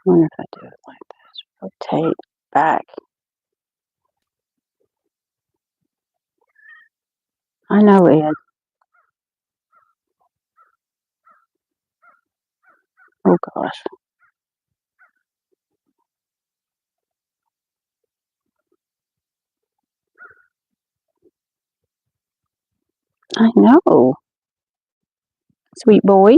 wonder if I do it like this. Rotate back. I know, Ed. Oh gosh. I know. Sweet boy.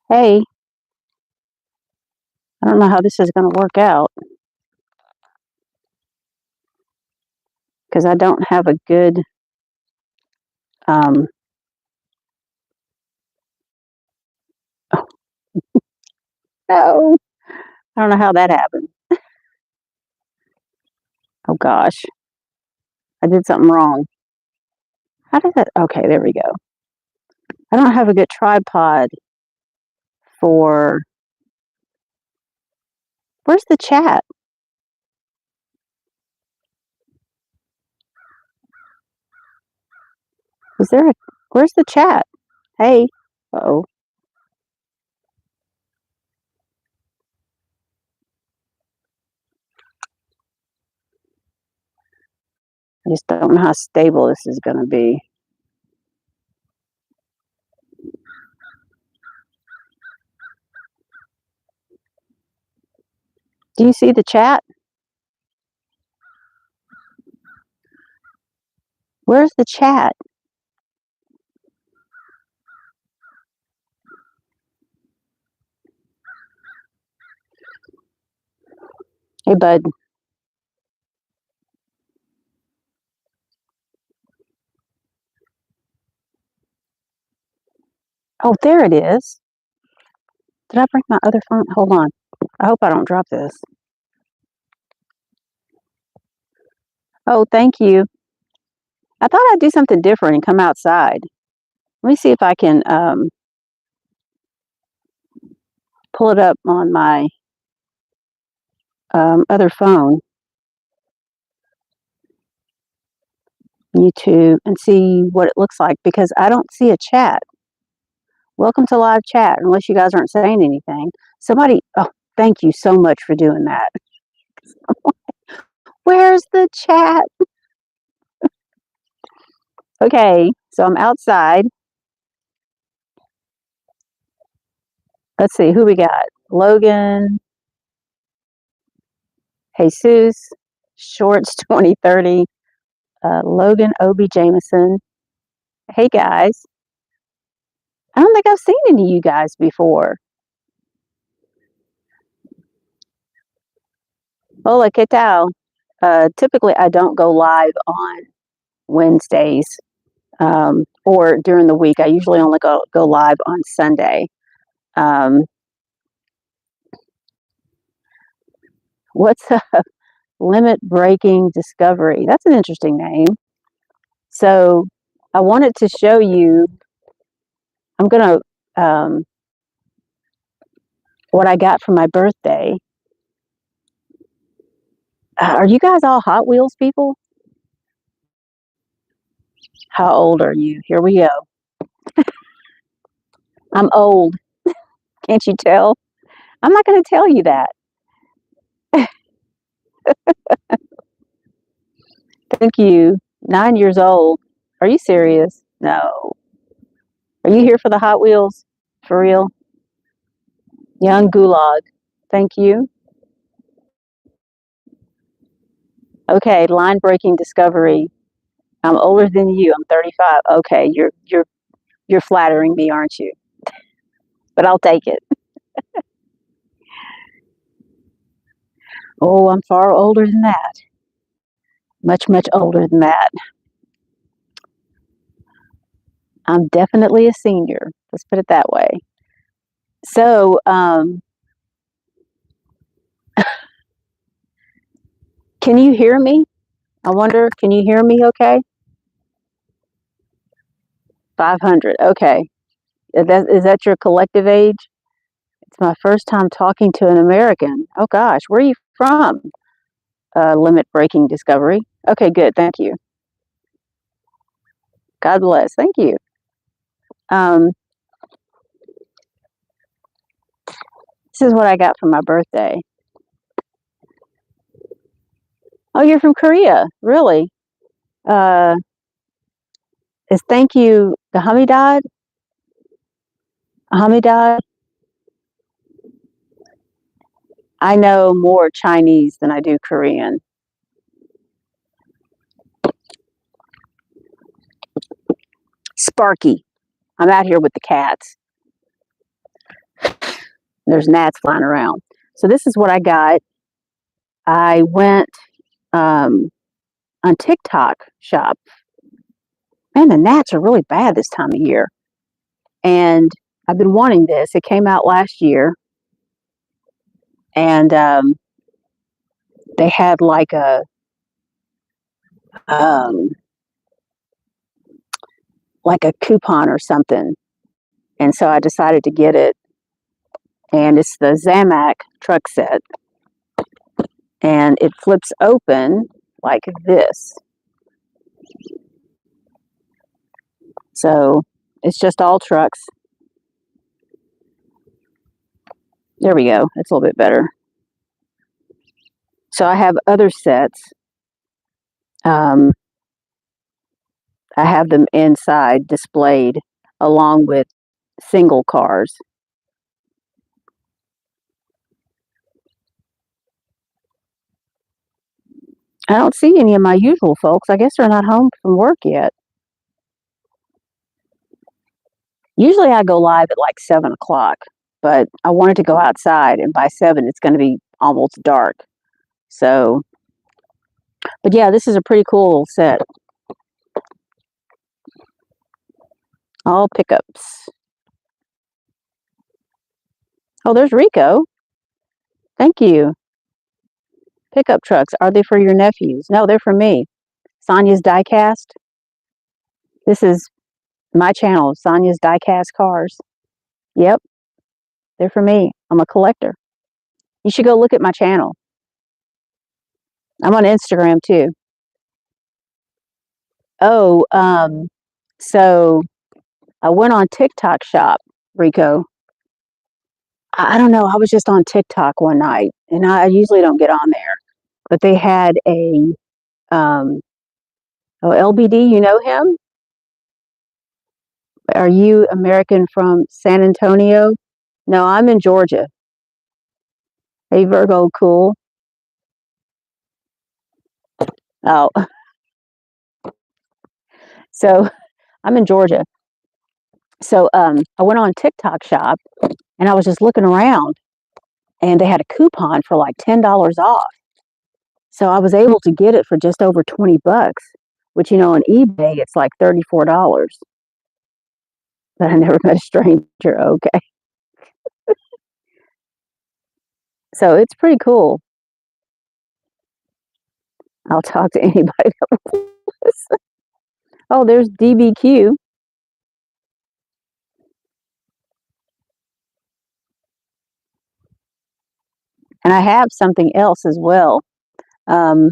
Hey, I don't know how this is going to work out because I don't have a good um oh, no. I don't know how that happened. Oh gosh. I did something wrong. How did that? Okay, there we go. I don't have a good tripod for. Where's the chat? Is there a. Where's the chat? Hey. Oh. I just don't know how stable this is going to be. Do you see the chat? Where's the chat? Hey, bud. Oh, there it is. Did I bring my other phone? Hold on. I hope I don't drop this. Oh, thank you. I thought I'd do something different and come outside. Let me see if I can pull it up on my other phone, YouTube, and see what it looks like because I don't see a chat. Welcome to live chat, unless you guys aren't saying anything. Somebody, oh, thank you so much for doing that. Where's the chat? Okay, so I'm outside. Let's see who we got. Logan, Jesus, Shorts 2030, Logan Obi Jameson. Hey guys. I don't think I've seen any of you guys before. Hola, ¿qué tal? Typically, I don't go live on Wednesdays or during the week. I usually only go live on Sunday. Um, what's a limit breaking discovery? That's an interesting name. So I wanted to show you. I'm gonna what I got for my birthday. Are you guys all Hot Wheels people? How old are you? Here we go. I'm old. Can't you tell? I'm not going to tell you that. Thank you. 9 years old. Are you serious? No. Are you here for the Hot Wheels? For real? Young Gulag. Thank you. Okay, line breaking discovery. I'm older than you. I'm 35. Okay, you're flattering me, aren't you? But I'll take it. Oh, I'm far older than that. Much, much older than that. I'm definitely a senior. Let's put it that way. So, can you hear me? I wonder, can you hear me okay? 500. Okay. Is that your collective age? It's my first time talking to an American. Oh gosh, where are you from? Limit breaking discovery. Okay, good. Thank you. God bless. Thank you. Um, this is what I got for my birthday. Oh, you're from Korea. Really? Uh, is thank you the Hamidad? Hamidad? I know more Chinese than I do Korean. Sparky. I'm out here with the cats. There's gnats flying around. So this is what I got. I went on TikTok shop. Man, the gnats are really bad this time of year. And I've been wanting this. It came out last year. And they had um, like a coupon or something. And so I decided to get it. And it's the Zamac truck set. And it flips open like this. So it's just all trucks. There we go. That's a little bit better. So I have other sets. I have them inside displayed along with single cars. I don't see any of my usual folks. I guess they're not home from work yet. Usually I go live at like 7 o'clock, but I wanted to go outside, and by 7 it's going to be almost dark. So, but yeah, this is a pretty cool set. All pickups. Oh, there's Rico. Thank you. Pickup trucks. Are they for your nephews? No, they're for me. Sonya's Diecast. This is my channel, Sonya's Diecast Cars. Yep, they're for me. I'm a collector. You should go look at my channel. I'm on Instagram too. Oh, so I went on TikTok shop, Rico. I don't know. I was just on TikTok one night, and I usually don't get on there, but they had a oh, LBD. You know him? Are you American from San Antonio? No, I'm in Georgia. Hey, Virgo, cool. Oh, so I'm in Georgia. So I went on TikTok shop, and I was just looking around, and they had a coupon for like $10 off. So I was able to get it for just over 20 bucks, which, on eBay, it's like $34. But I never met a stranger. Okay. So it's pretty cool. I'll talk to anybody that wants. Oh, there's DBQ. And I have something else as well. Um,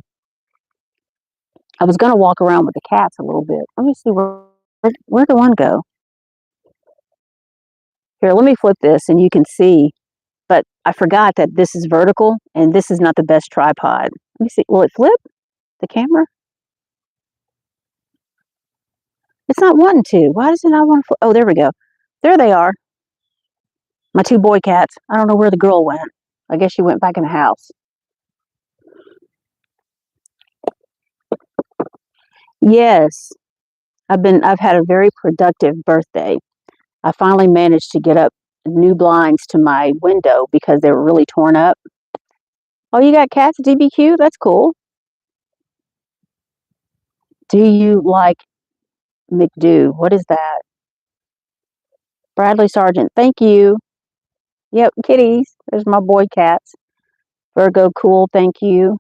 I was going to walk around with the cats a little bit. Let me see where did one go? Here, let me flip this and you can see. But I forgot that this is vertical and this is not the best tripod. Let me see. Will it flip the camera? It's not wanting to. Why does it not want to flip? Oh, there we go. There they are. My two boy cats. I don't know where the girl went. I guess she went back in the house. Yes, I've had a very productive birthday. I finally managed to get up new blinds to my window because they were really torn up. Oh, you got cats, DBQ? That's cool. Do you like McDo? What is that? Bradley Sargent. Thank you. Yep, kitties. There's my boy cats. Virgo Cool. Thank you.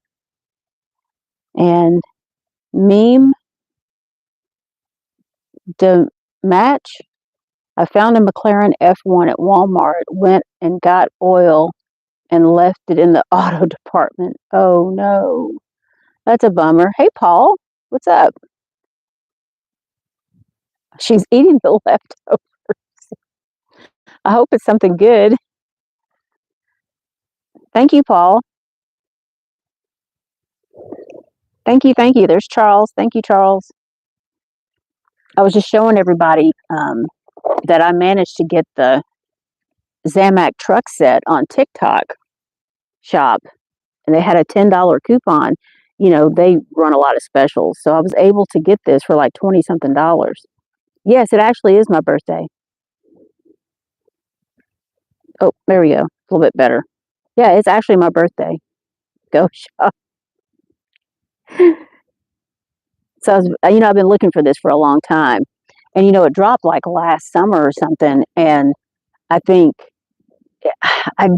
And Meme de Match. I found a McLaren F1 at Walmart, went and got oil and left it in the auto department. Oh no, that's a bummer. Hey, Paul, what's up? She's eating the leftovers. I hope it's something good. Thank you, Paul. Thank you, thank you. There's Charles. Thank you, Charles. I was just showing everybody that I managed to get the Zamac truck set on TikTok shop, and they had a $10 coupon. You know, they run a lot of specials, so I was able to get this for like 20 something dollars. Yes, it actually is my birthday. Oh, there we go. A little bit better. Yeah, it's actually my birthday. Go shop. So, I've been looking for this for a long time. And, it dropped like last summer or something. And I think, I,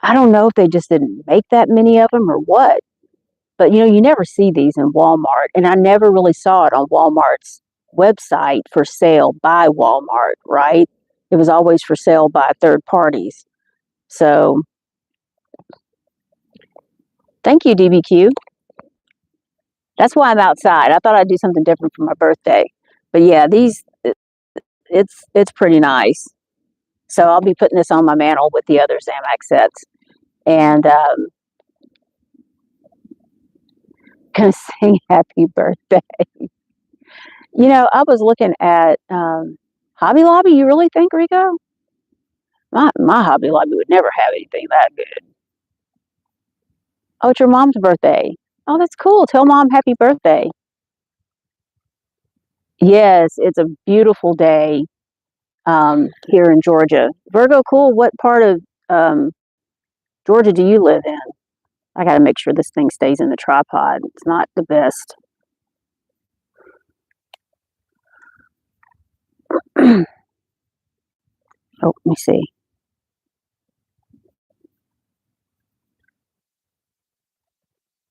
I don't know if they just didn't make that many of them or what. But, you never see these in Walmart. And I never really saw it on Walmart's website for sale by Walmart, right? It was always for sale by third parties. So, thank you, DBQ. That's why I'm outside. I thought I'd do something different for my birthday. But yeah, it's pretty nice. So I'll be putting this on my mantle with the other Zamac sets. And gonna sing happy birthday. I was looking at Hobby Lobby. You really think, Rico? My Hobby Lobby would never have anything that good. Oh, it's your mom's birthday. Oh, that's cool. Tell mom happy birthday. Yes, it's a beautiful day here in Georgia. Virgo Cool, what part of Georgia do you live in? I got to make sure this thing stays in the tripod. It's not the best. Oh, let me see.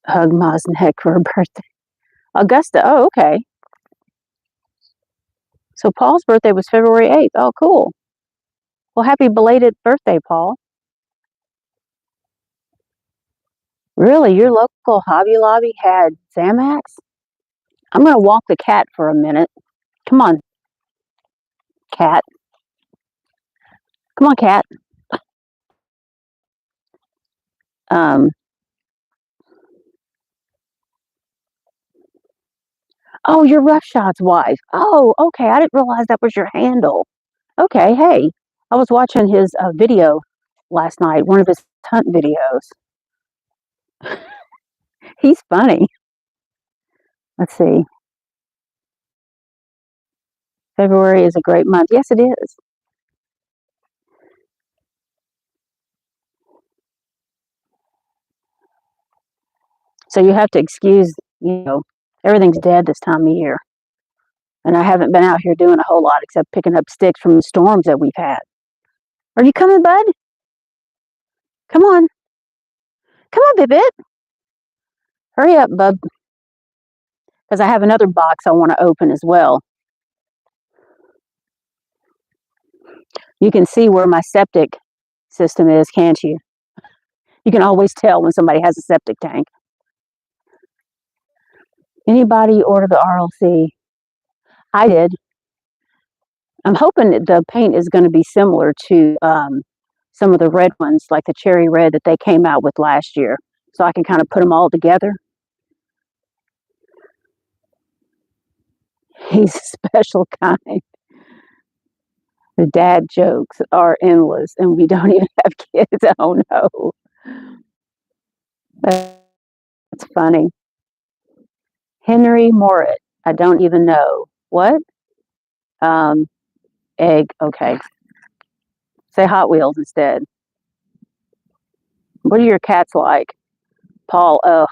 Hug Ma's neck for her birthday. Augusta. Oh, okay. So Paul's birthday was February 8th. Oh, cool. Well, happy belated birthday, Paul. Really? Your local Hobby Lobby had Zamax? I'm going to walk the cat for a minute. Come on, cat. Come on, cat. Um, oh, you're Roughshot's wife. Oh, okay. I didn't realize that was your handle. Okay, hey. I was watching his video last night, one of his hunt videos. He's funny. Let's see. February is a great month. Yes, it is. So you have to excuse, everything's dead this time of year. And I haven't been out here doing a whole lot except picking up sticks from the storms that we've had. Are you coming, bud? Come on. Come on, Bibbit. Hurry up, bub. Because I have another box I want to open as well. You can see where my septic system is, can't you? You can always tell when somebody has a septic tank. Anybody order the RLC? I did. I'm hoping that the paint is going to be similar to some of the red ones, like the cherry red that they came out with last year, so I can kind of put them all together. He's a special kind. The dad jokes are endless, and we don't even have kids. Oh no, that's funny. Henry Morit. I don't even know what. Um, Egg. Okay. Say Hot Wheels instead. What are your cats like, Paul? Oh,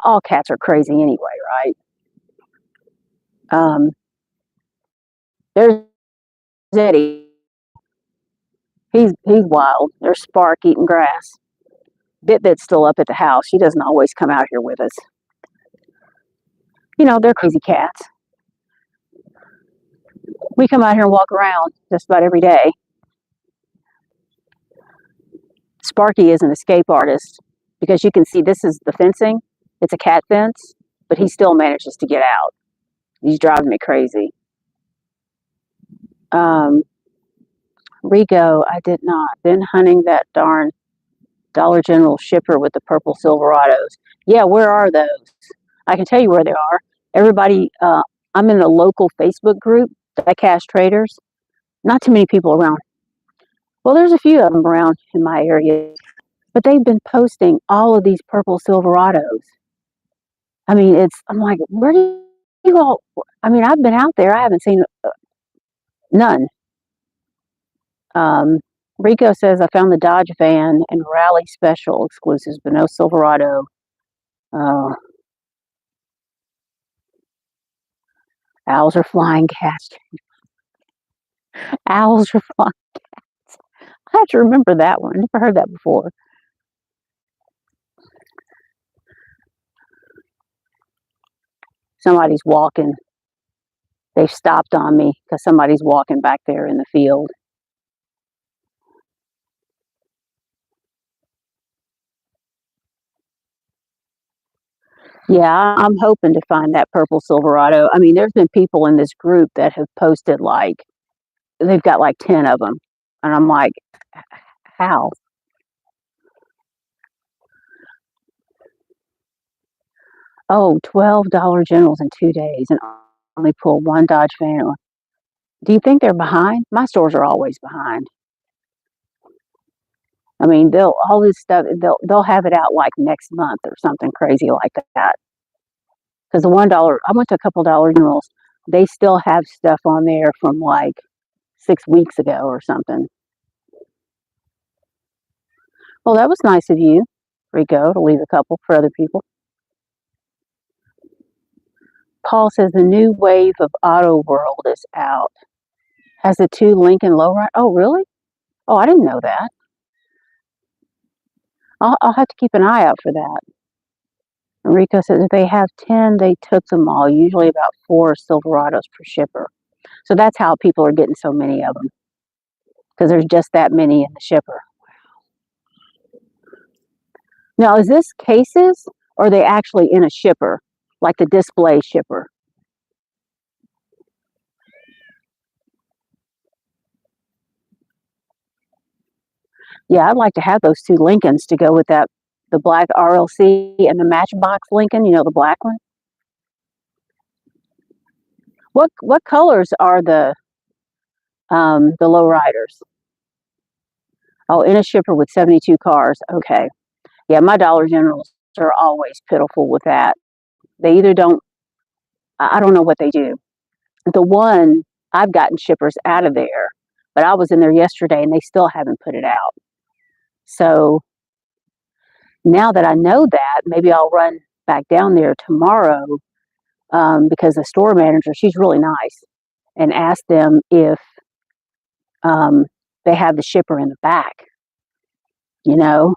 all cats are crazy anyway, right? Um, there's Eddie. He's wild. There's Spark eating grass. Bit's still up at the house. She doesn't always come out here with us. They're crazy cats. We come out here and walk around just about every day. Sparky is an escape artist because you can see this is the fencing. It's a cat fence, but he still manages to get out. He's driving me crazy. Um, Rico, I did not. Been hunting that darn Dollar General shipper with the purple Silverados. Yeah, where are those? I can tell you where they are. Everybody, I'm in a local Facebook group, Diecast Traders. Not too many people around. Well, there's a few of them around in my area, but they've been posting all of these purple Silverados. I mean, I'm like, where do you all? I mean, I've been out there. I haven't seen none. Um, Rico says I found the Dodge van and Rally Special exclusives, but no Silverado. Uh, owls are flying cats. Owls are flying. I have to remember that one. I never heard that before. Somebody's walking. They've stopped on me because somebody's walking back there in the field. Yeah, I'm hoping to find that purple Silverado. I mean, there's been people in this group that have posted they've got like 10 of them. And I'm like, how? Oh, 12 Dollar Generals in 2 days and only pull one Dodge van. Do you think they're behind? My stores are always behind. I mean, all this stuff, they'll have it out like next month or something crazy like that. Because the $1, I went to a couple Dollar Generals, they still have stuff on there from like 6 weeks ago or something. Well, that was nice of you, Rico, to leave a couple for other people. Paul says the new wave of Auto World is out. Has the two Lincoln lowrider. Oh, really? Oh, I didn't know that. I'll have to keep an eye out for that. Enrico says if they have 10, they took them all, usually about 4 Silverados per shipper. So that's how people are getting so many of them, because there's just that many in the shipper. Now, is this cases or are they actually in a shipper, like the display shipper? Yeah, I'd like to have those two Lincolns to go with the black RLC and the Matchbox Lincoln, the black one. What colors are the low riders? Oh, in a shipper with 72 cars. Okay. Yeah, my Dollar Generals are always pitiful with that. They either don't, I don't know what they do. The one, I've gotten shippers out of there, but I was in there yesterday and they still haven't put it out. So now that I know that, maybe I'll run back down there tomorrow, because the store manager, she's really nice, and ask them if um, they have the shipper in the back, you know?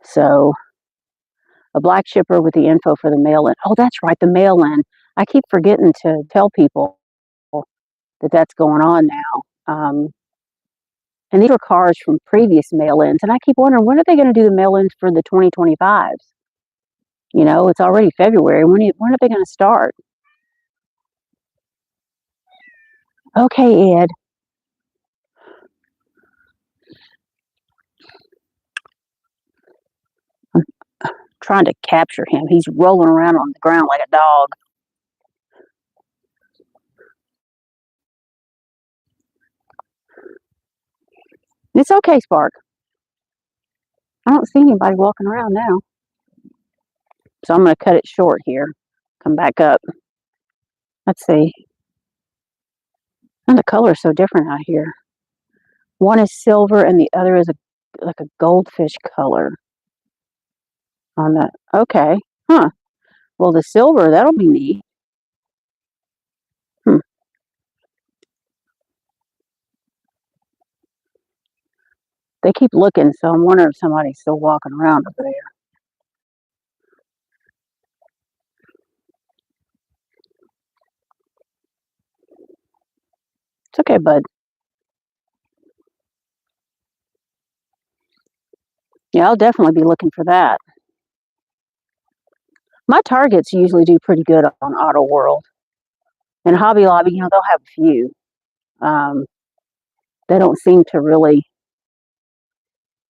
So a black shipper with the info for the mail-in. Oh, that's right, the mail-in. I keep forgetting to tell people that that's going on now. And these are cars from previous mail-ins, and I keep wondering, when are they going to do the mail-ins for the 2025s? It's already February. When are they going to start? Okay, Ed. I'm trying to capture him. He's rolling around on the ground like a dog. It's okay, Spark. I don't see anybody walking around now. So I'm going to cut it short here. Come back up. Let's see. And the color's so different out here. One is silver and the other is like a goldfish color on that. Okay. Huh. Well, the silver, that'll be neat. They keep looking, so I'm wondering if somebody's still walking around over there. It's okay, bud. Yeah, I'll definitely be looking for that. My Targets usually do pretty good on Auto World. And Hobby Lobby, they'll have a few. Um, they don't seem to really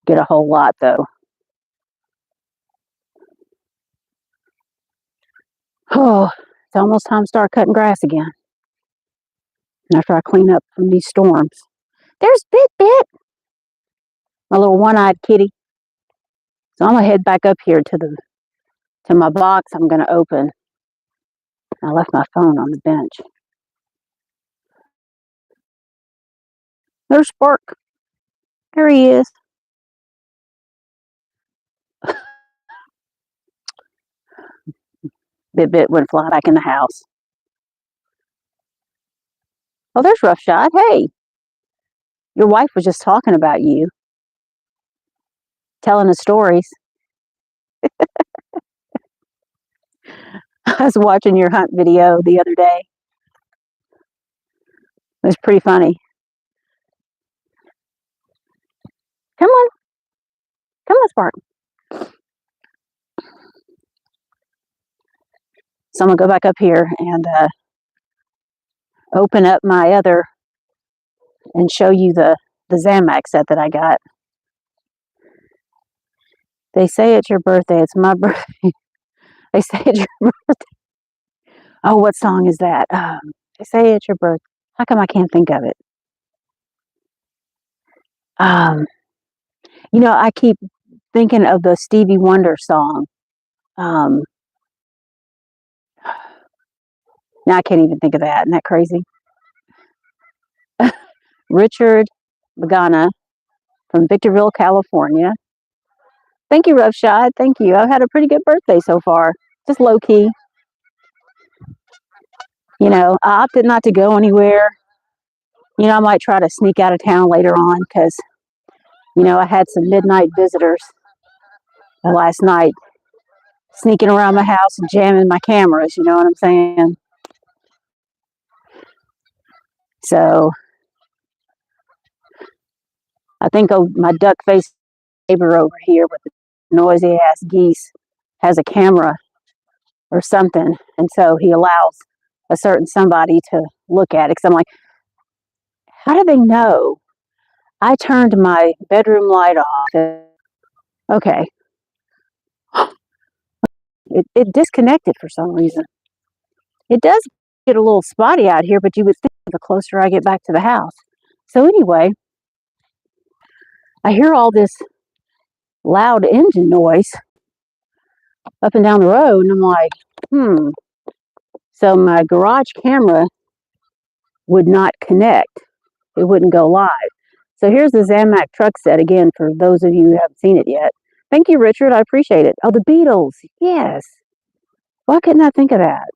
get a whole lot, though. Oh, it's almost time to start cutting grass again after I clean up from these storms. There's Bit, my little one-eyed kitty. So I'm gonna head back up here to my box. I'm gonna open. I left my phone on the bench. There's Spark. There he is. Bit went fly back in the house. Oh, there's Roughshod. Hey, your wife was just talking about you, telling us stories. I was watching your hunt video the other day. It was pretty funny. Come on. Come on, Spark. So I'm going to go back up here and open up my other and show you the Zamac set that I got. They say it's your birthday. It's my birthday. They say it's your birthday. Oh, what song is that? They say it's your birthday. How come I can't think of it? I keep thinking of the Stevie Wonder song. Now I can't even think of that. Isn't that crazy? Richard Magana from Victorville, California. Thank you, Roughshod. Thank you. I've had a pretty good birthday so far. Just low key. I opted not to go anywhere. I might try to sneak out of town later on because, I had some midnight visitors last night sneaking around my house and jamming my cameras. You know what I'm saying? So I think my duck-faced neighbor over here with the noisy ass geese has a camera or something, and so he allows a certain somebody to look at it. Because I'm like, how do they know? I turned my bedroom light off. Okay, it disconnected for some reason. It does get a little spotty out here, but you would think the closer I get back to the house. So anyway, I hear all this loud engine noise up and down the road, and I'm like, So my garage camera would not connect. It wouldn't go live. So here's the Zamac truck set again for those of you who haven't seen it yet. Thank you, Richard. I appreciate it. Oh, the Beatles. Yes. Why couldn't I think of that?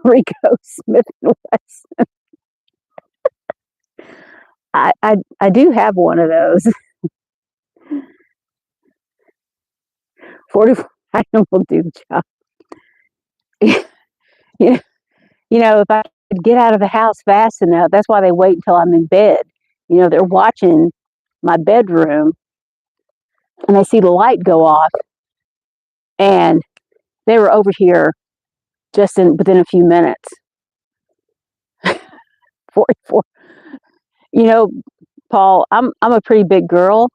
Rico Smith and Wesson. I do have one of those. 44 item will do the job. If I could get out of the house fast enough, that's why they wait until I'm in bed. They're watching my bedroom and they see the light go off, and they were over here just within a few minutes. 44. Paul, I'm a pretty big girl,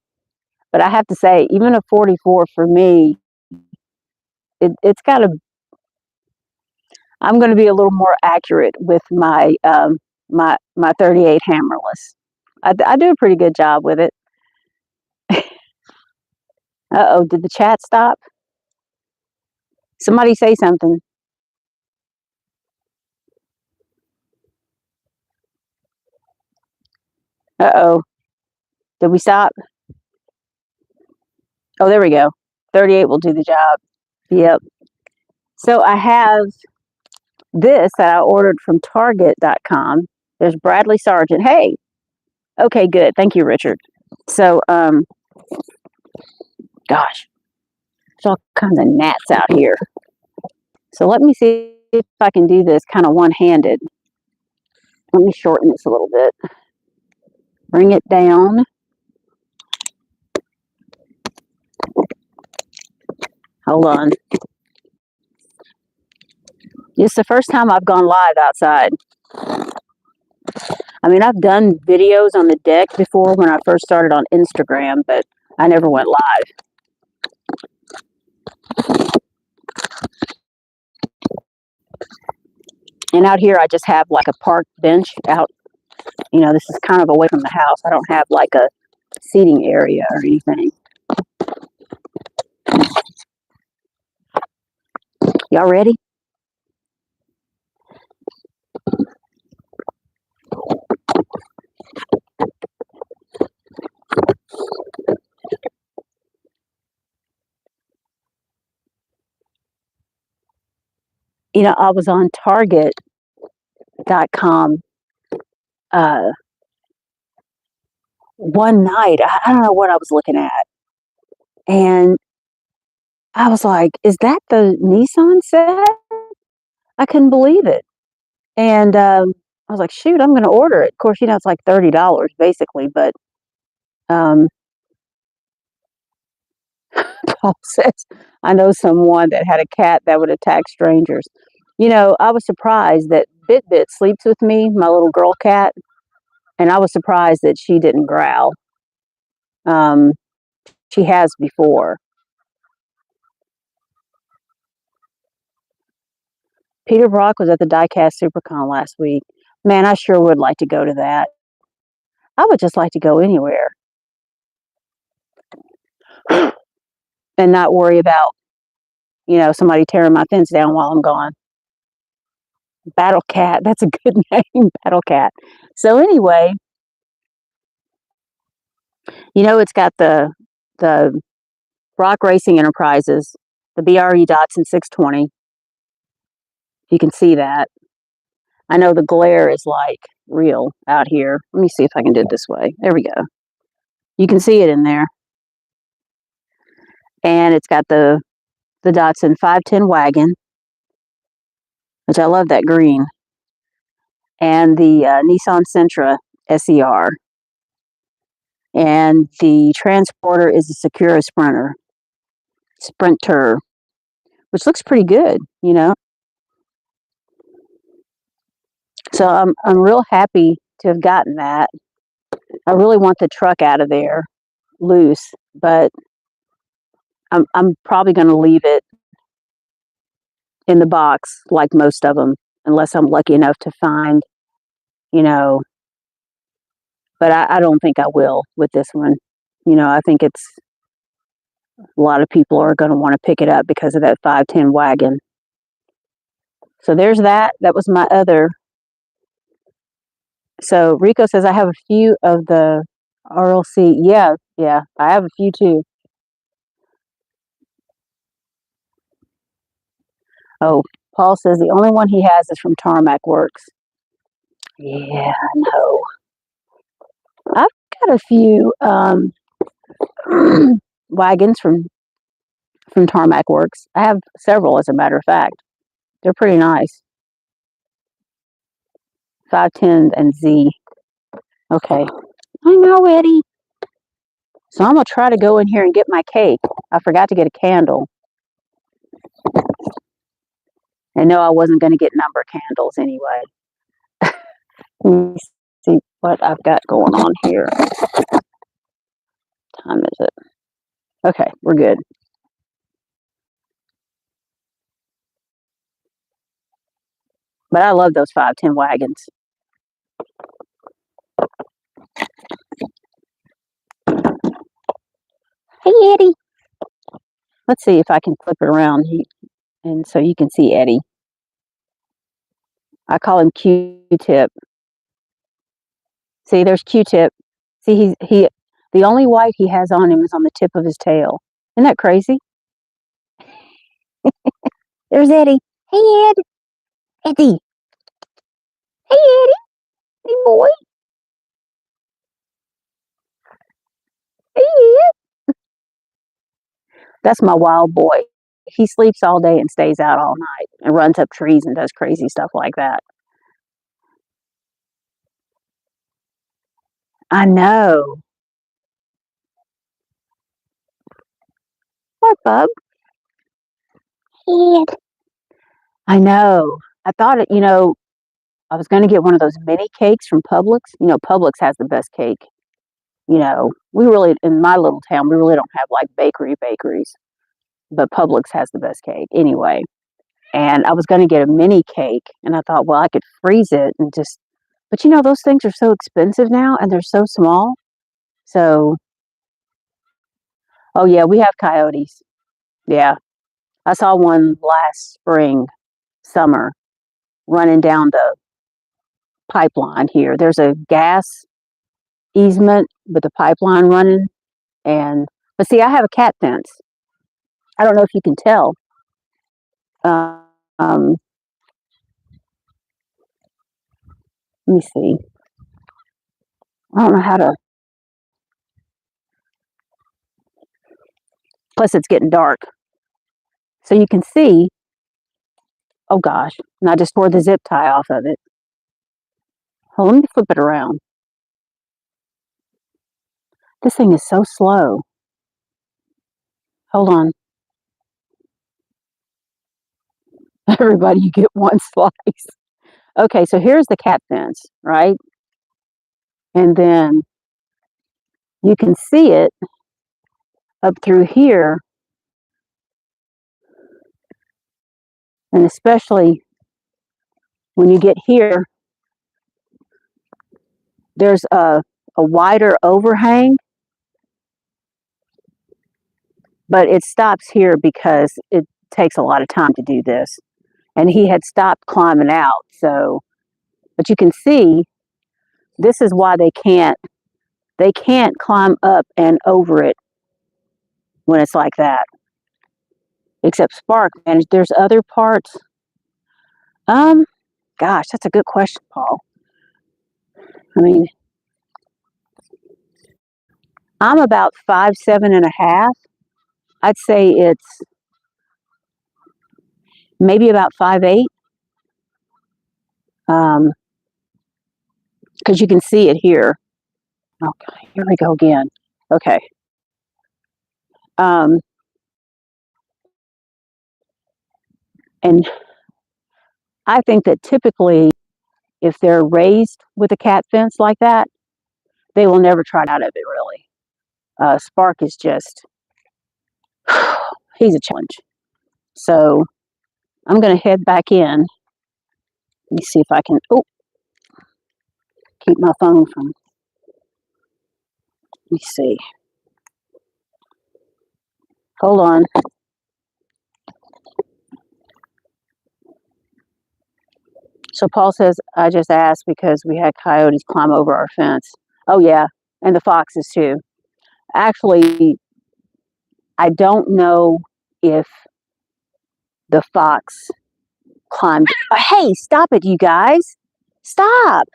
but I have to say, even a 44 for me, it's got to. I'm going to be a little more accurate with my 38 hammerless. I do a pretty good job with it. Uh-oh, did the chat stop? Somebody say something. Uh-oh. Did we stop? Oh, there we go. 38 will do the job. Yep. So I have this that I ordered from Target.com. There's Bradley Sargent. Hey, Okay, good. Thank you, Richard. So, gosh, there's all kinds of gnats out here. So let me see if I can do this kind of one-handed. Let me shorten this a little bit. Bring it down. Hold on. It's the first time I've gone live outside. I mean, I've done videos on the deck before when I first started on Instagram, but I never went live. And out here, I just have like a park bench out. You know, this is kind of away from the house. I don't have like a seating area or anything. Y'all ready? You know, I was on Target.com uh, one night. I don't know what I was looking at. And I was like, is that the Nissan set? I couldn't believe it. And I was like, shoot, I'm going to order it. Of course, you know, it's like $30 basically. But um, Paul says, I know someone that had a cat that would attack strangers. You know, I was surprised that Bit sleeps with me, my little girl cat. And I was surprised that she didn't growl. Um, she has before. Peter Brock was at the Diecast SuperCon last week. Man, I sure would like to go to that. I would just like to go anywhere and not worry about, you know, somebody tearing my fence down while I'm gone. Battle Cat, that's a good name, Battle Cat. So anyway, you know, it's got the Rock Racing Enterprises, the BRE Datsun 620. You can see that. I know the glare is like real out here. Let me see if I can do it this way. There we go. You can see it in there. And it's got the Datsun 510 wagon, which I love that green, and the Nissan Sentra SER. And the transporter is the Secura Sprinter, which looks pretty good, you know. So I'm real happy to have gotten that. I really want the truck out of there loose, but I'm probably going to leave it in the box like most of them, unless I'm lucky enough to find, you know. But I don't think I will with this one. You know, I think it's a lot of people are going to want to pick it up because of that 510 wagon. So there's that. That was my other. So Rico says I have a few of the RLC. Yeah, I have a few too. Oh, Paul says the only one he has is from Tarmac Works. Yeah, I know. I've got a few wagons from Tarmac Works. I have several, as a matter of fact. They're pretty nice. 510 and Z. Okay. I know, Eddie. So I'm going to try to go in here and get my cake. I forgot to get a candle. And no, I wasn't going to get number candles anyway. Let me see what I've got going on here. What time is it? Okay, we're good. But I love those 510 wagons. Hey, Eddie. Let's see if I can flip it around and so you can see Eddie. I call him Q-Tip. See, there's Q-Tip. See, the only white he has on him is on the tip of his tail. Isn't that crazy? There's Eddie. Hey, Ed. Eddie. Hey, Eddie. Hey, boy. That's my wild boy. He sleeps all day and stays out all night and runs up trees and does crazy stuff like that. I know. What, bub? Kid. I know. I thought I was going to get one of those mini cakes from Publix. Publix has the best cake. We really, in my little town, we really don't have like bakeries, but Publix has the best cake anyway. And I was going to get a mini cake, and I thought, well, I could freeze it and just, but those things are so expensive now and they're so small. So, oh yeah, we have coyotes. Yeah. I saw one last summer, running down the pipeline here. There's a gas easement with the pipeline running, but see, I have a cat fence. I don't know if you can tell. Um, let me see. I don't know how to. Plus, it's getting dark, so you can see. Oh gosh! And I just tore the zip tie off of it. Oh, let me flip it around. This thing is so slow. Hold on, everybody, you get one slice. Okay, so here's the cat fence, right? And then you can see it up through here, and especially when you get here, there's a wider overhang, but it stops here because it takes a lot of time to do this. And he had stopped climbing out, so, but you can see this is why they can't climb up and over it when it's like that. Except Spark, and there's other parts. Um, Gosh, that's a good question, Paul. I mean, I'm about 5'7.5". I'd say it's maybe about 5'8". Because you can see it here. Okay, here we go again. Okay. Um, and I think that typically, if they're raised with a cat fence like that, they will never try out of it really. Spark is just, he's a challenge. So I'm going to head back in. Let me see if I can, keep my phone from, let me see. Hold on. So Paul says, I just asked because we had coyotes climb over our fence. Oh, yeah, and the foxes too. Actually, I don't know if the fox climbed. Hey, stop it, you guys. Stop.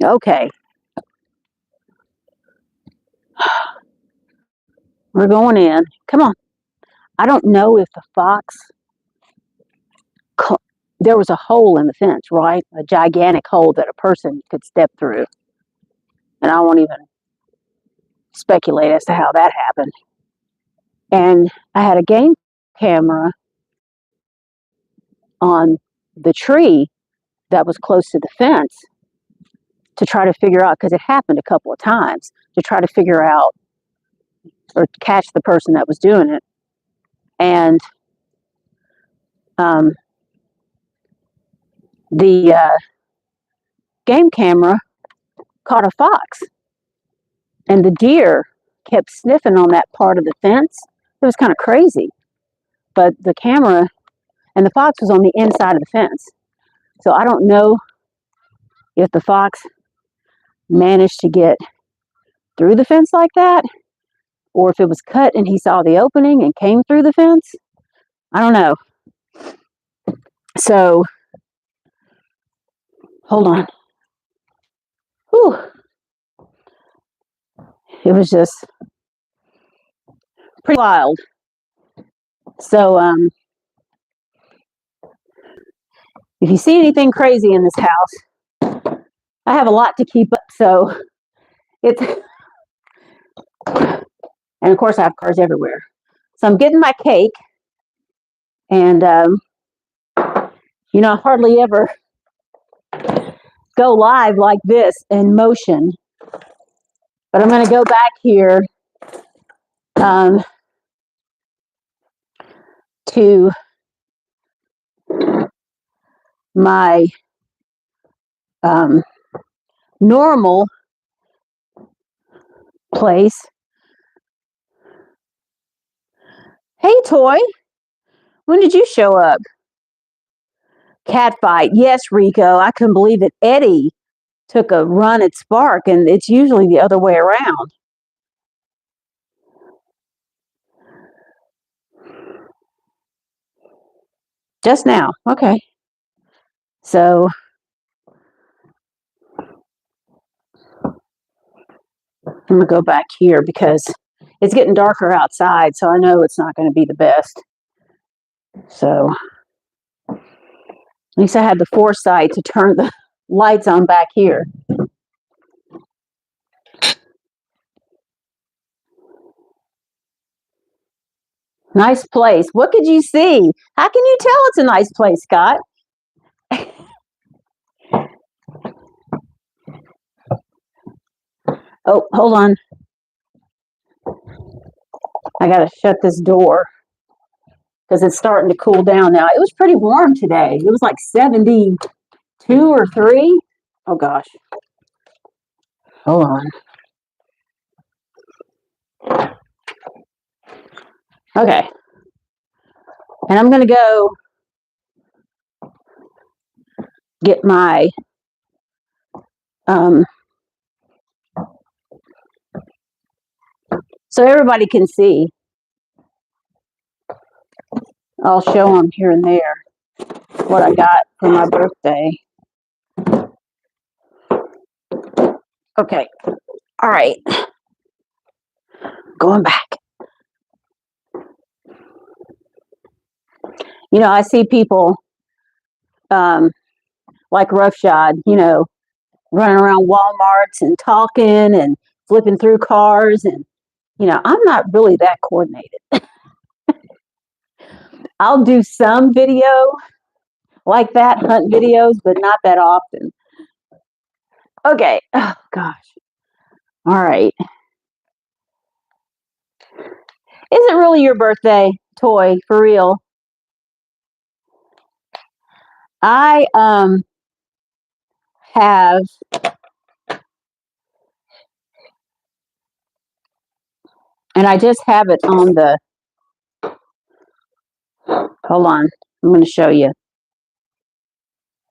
Okay. We're going in. Come on. I don't know if the fox, there was a hole in the fence, right? A gigantic hole that a person could step through. And I won't even speculate as to how that happened. And I had a game camera on the tree that was close to the fence to try to figure out, because it happened a couple of times, to try to figure out or catch the person that was doing it. And the game camera caught a fox, and the deer kept sniffing on that part of the fence. It was kind of crazy. But the camera and the fox was on the inside of the fence. So I don't know if the fox managed to get through the fence like that, or if it was cut and he saw the opening and came through the fence. I don't know. So, hold on. Whew. it was just pretty wild. So if you see anything crazy in this house, I have a lot to keep up. So it's, and of course I have cars everywhere. So I'm getting my cake, and I hardly ever go live like this in motion, but I'm going to go back here to my normal place. Hey, Toy, when did you show up? Cat fight. Yes, Rico, I couldn't believe it. Eddie took a run at Spark, and it's usually the other way around. Just now. Okay. So I'm going to go back here because it's getting darker outside, so I know it's not going to be the best. So at least I had the foresight to turn the lights on back here. Nice place. What could you see? How can you tell it's a nice place, Scott? Oh, hold on. I got to shut this door because it's starting to cool down now. It was pretty warm today. It was like 72 or 3. Oh, gosh. Hold on. Okay. And I'm going to go get my so everybody can see. I'll show them here and there what I got for my birthday. Okay. All right. Going back. I see people like roughshod, running around Walmarts and talking and flipping through cars. And, I'm not really that coordinated. I'll do some video like that, hunt videos, but not that often. Okay. Oh, gosh. All right. Is it really your birthday, Toy? For real? I have and I just have it on the, hold on, I'm going to show you.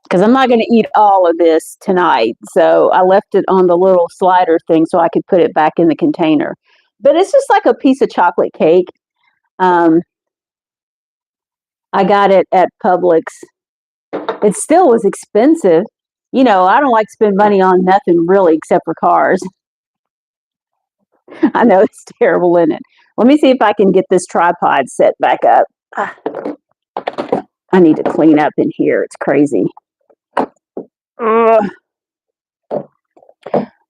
Because I'm not going to eat all of this tonight. So I left it on the little slider thing so I could put it back in the container. But it's just like a piece of chocolate cake. I got it at Publix. It still was expensive. I don't like to spend money on nothing really except for cars. I know it's terrible, isn't it? Let me see if I can get this tripod set back up. I need to clean up in here. It's crazy.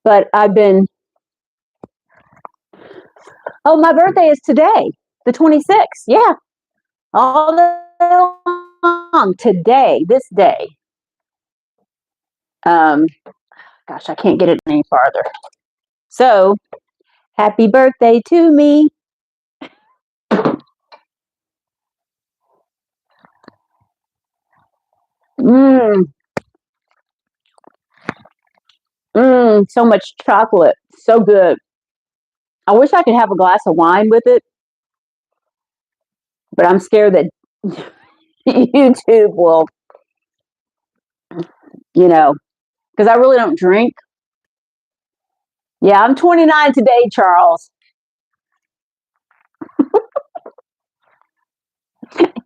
But I've been, oh, my birthday is today, the 26th. Yeah. All day long, today, this day. Gosh, I can't get it any farther. So, happy birthday to me. So much chocolate. So good. I wish I could have a glass of wine with it, but I'm scared that YouTube will, because I really don't drink. Yeah, I'm 29 today, Charles.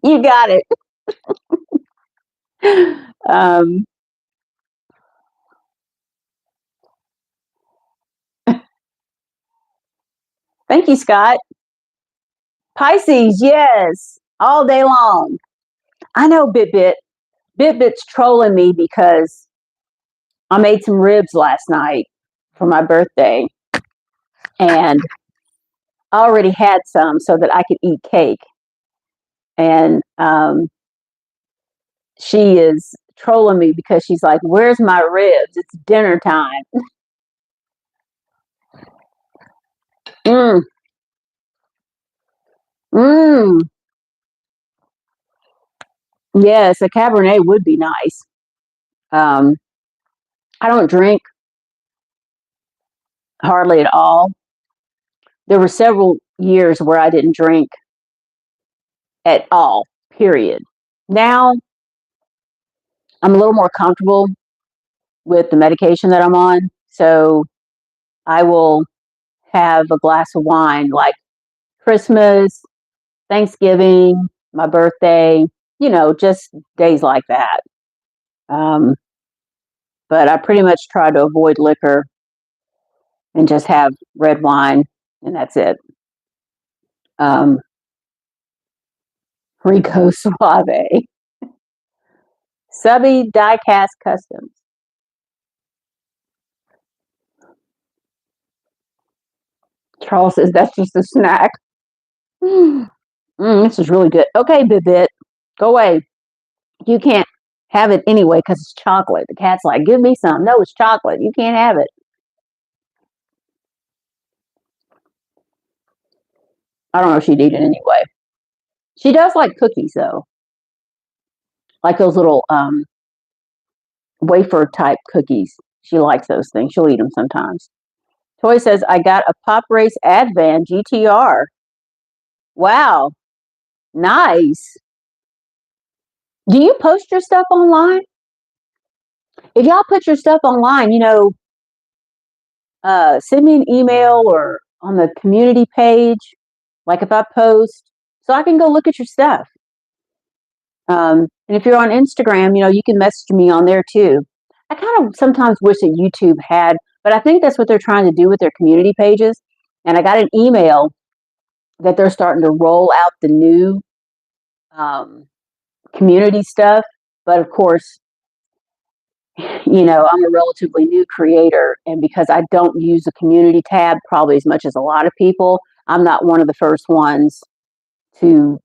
You got it. Thank you, Scott. Pisces, yes, all day long. I know Bitbit. Bitbit's trolling me because I made some ribs last night for my birthday, and I already had some so that I could eat cake. And she is trolling me because she's like, "Where's my ribs? It's dinner time." Mm, mm. Yes, a Cabernet would be nice. Um, I don't drink hardly at all. There were several years where I didn't drink at all, period. Now I'm a little more comfortable with the medication that I'm on. So I will have a glass of wine like Christmas, Thanksgiving, my birthday, just days like that. Um, but I pretty much try to avoid liquor and just have red wine, and that's it. Um, Rico Suave. Subby Diecast Customs. Charles says that's just a snack. This is really good. Okay, Bibit, go away. You can't have it anyway because it's chocolate. The cat's like, give me some. No, it's chocolate. You can't have it. I don't know if she'd eat it anyway. She does like cookies though, like those little wafer type cookies. She likes those things. She'll eat them sometimes. Toy says, I got a Pop Race Advan GTR. Wow, nice. Do you post your stuff online? If y'all put your stuff online, send me an email or on the community page, like if I post, so I can go look at your stuff. And if you're on Instagram, you can message me on there too. I kind of sometimes wish that YouTube had, but I think that's what they're trying to do with their community pages. And I got an email that they're starting to roll out the new community stuff. But of course, I'm a relatively new creator, and because I don't use the community tab probably as much as a lot of people, I'm not one of the first ones to,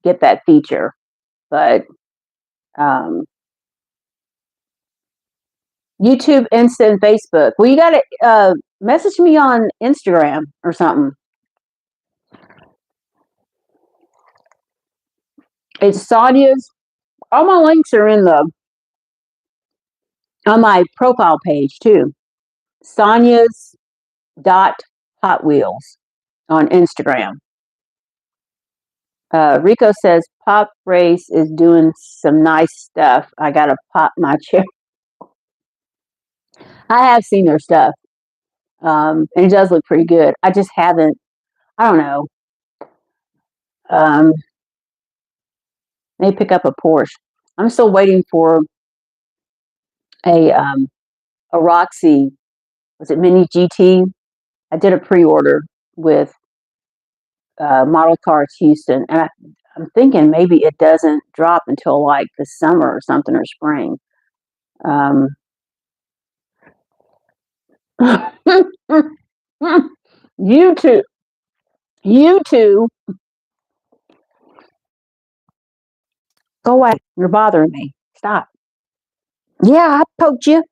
get that feature. But um, YouTube, Insta, and Facebook. Well, you got to message me on Instagram or something. It's Sonya's. All my links are on my profile page too. Sonya's dot Hot Wheels on Instagram. Rico says Pop Race is doing some nice stuff. I gotta pop my chair. I have seen their stuff, and it does look pretty good. I just haven't. I don't know. Um, they pick up a Porsche. I'm still waiting for a Roxy. Was it Mini GT? I did a pre-order with Model Cars Houston, and I'm thinking maybe it doesn't drop until like the summer or something, or spring. You two, you two, go away. You're bothering me. Stop. Yeah, I poked you.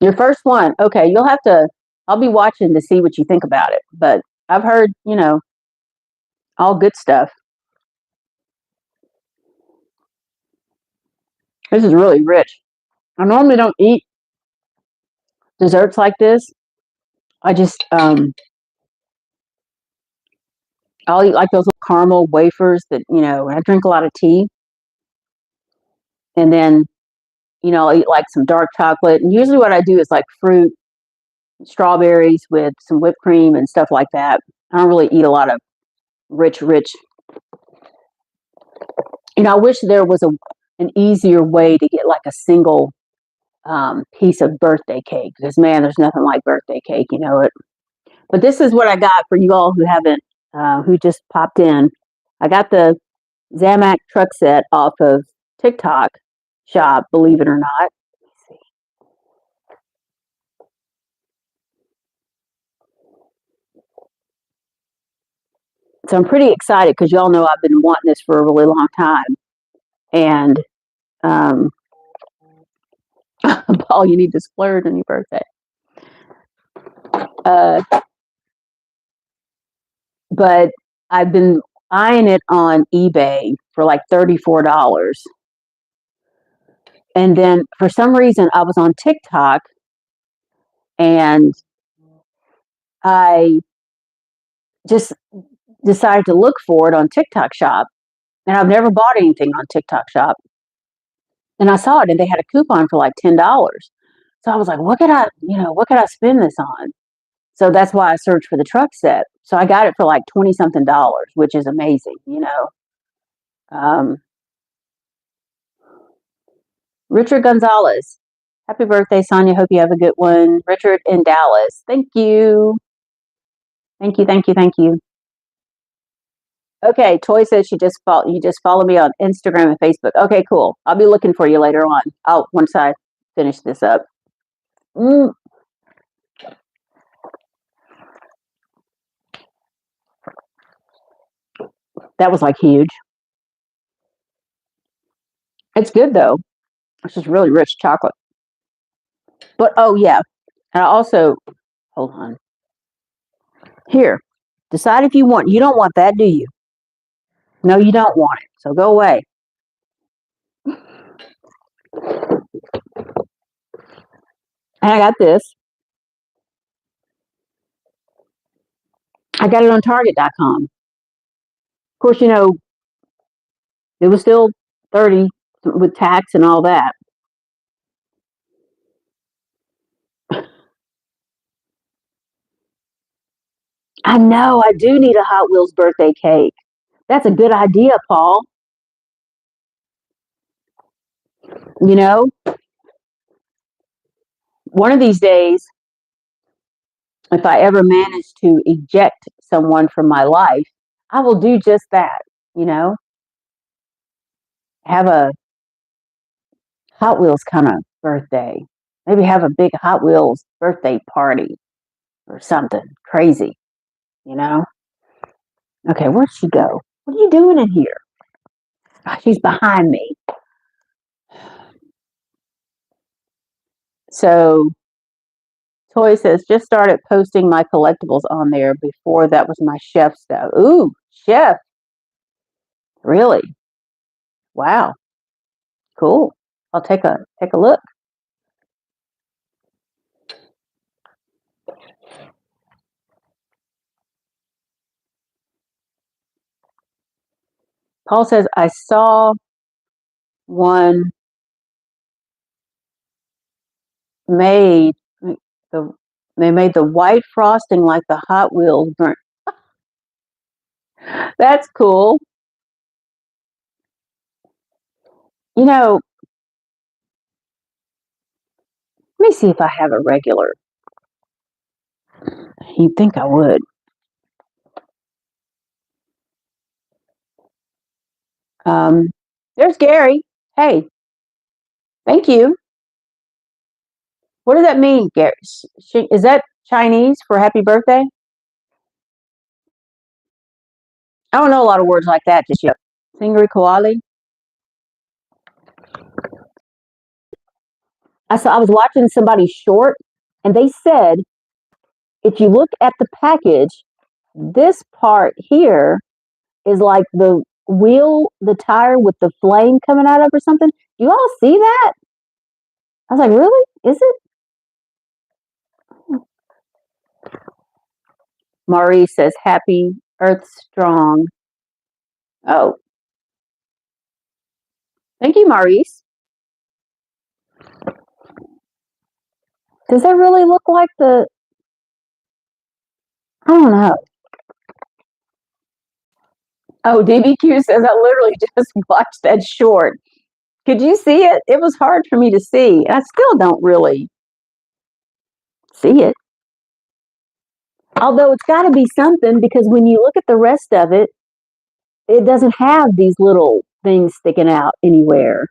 Your first one. Okay, you'll have to. I'll be watching to see what you think about it. But I've heard, all good stuff. This is really rich. I normally don't eat desserts like this. I just I'll eat like those little caramel wafers that, I drink a lot of tea. And then, I'll eat like some dark chocolate. And usually what I do is like fruit, strawberries with some whipped cream and stuff like that. I don't really eat a lot of rich. I wish there was an easier way to get like a single piece of birthday cake because man, there's nothing like birthday cake, you know it. But this is what I got for you all who haven't, who just popped in. I got the Zamac truck set off of TikTok shop, believe it or not. So I'm pretty excited because y'all know I've been wanting this for a really long time. And um, Paul, you need to splurge on your birthday. Uh, but I've been eyeing it on eBay for like $34. And then for some reason, I was on TikTok and I just decided to look for it on TikTok Shop. And I've never bought anything on TikTok Shop. And I saw it and they had a coupon for like $10. So I was like, what could I spend this on? So that's why I searched for the truck set. So I got it for like 20 something dollars, which is amazing, you know. Um, Richard Gonzalez, happy birthday, Sonya. Hope you have a good one. Richard in Dallas. Thank you. Thank you, thank you, thank you. Okay, Toy says you just follow me on Instagram and Facebook. Okay, cool. I'll be looking for you later on. Once I finish this up. Mm, that was like huge. It's good though. It's just really rich chocolate. But oh yeah, and I also hold on. Here, decide if you want. You don't want that, do you? No, you don't want it. So go away. And I got this. I got it on Target.com. Of course, you know, it was still 30 with tax and all that. I know I do need a Hot Wheels birthday cake. That's a good idea, Paul. You know, one of these days, if I ever manage to eject someone from my life, I will do just that. You know, have a Hot Wheels kind of birthday. Maybe have a big Hot Wheels birthday party or something crazy, you know? Okay, where'd she go? What are you doing in here? Oh, she's behind me. So Toy says, just started posting my collectibles on there. Before that was my chef stuff. Ooh, chef. Really? Wow. Cool. I'll take a look. Paul says, I saw one made the they made the white frosting like the Hot Wheels burnt. That's cool. You know, let me see if I have a regular. You'd think I would. Um, there's Gary. Hey, thank you. What does that mean, Gary? Is that Chinese for happy birthday? I don't know a lot of words like that just yet. Singri Koali. I was watching somebody's short, and they said if you look at the package, this part here is like the wheel, the tire with the flame coming out of or something. Do you all see that? I was like, really? Is it? Maurice says, happy Earth Strong. Oh, thank you, Maurice. Does that really look like the? I don't know. Oh, DBQ says I literally just watched that short. Could you see it? It was hard for me to see. I still don't really see it. Although it's got to be something because when you look at the rest of it, it doesn't have these little things sticking out anywhere.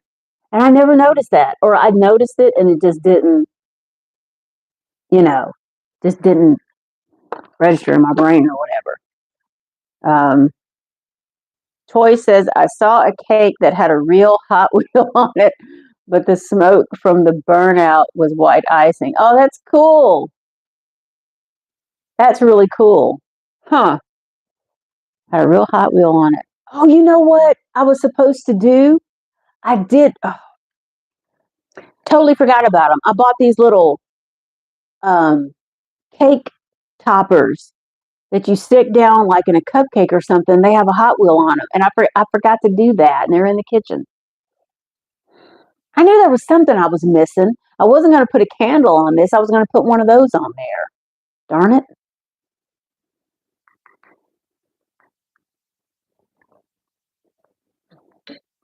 And I never noticed that. Or I noticed it and it just didn't, you know, just didn't register in my brain or whatever. Toy says, I saw a cake that had a real Hot Wheel on it, but the smoke from the burnout was white icing. Oh, that's cool. That's really cool. Huh. Had a real Hot Wheel on it. Oh, you know what I was supposed to do? I did. Oh, totally forgot about them. I bought these little um, cake toppers that you stick down like in a cupcake or something. They have a Hot Wheel on them, and I forgot to do that, and they're in the kitchen. I knew there was something I was missing. I wasn't going to put a candle on this. I was going to put one of those on there. Darn it.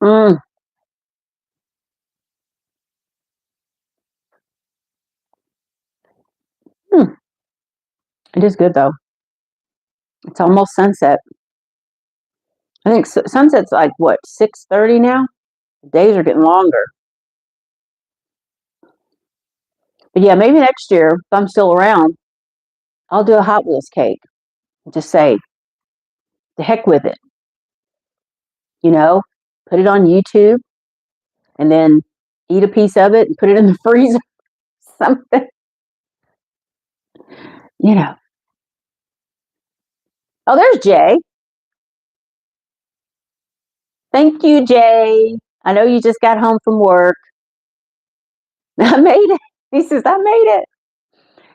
Mm. Hmm. It is good though. It's almost sunset. I think sunset's like what 6:30 now. The days are getting longer. But yeah, maybe next year if I'm still around, I'll do a Hot Wheels cake. Just say the heck with it. You know, put it on YouTube and then eat a piece of it and put it in the freezer. Something. You know. Oh, there's Jay. Thank you, Jay. I know you just got home from work. I made it. He says, I made it.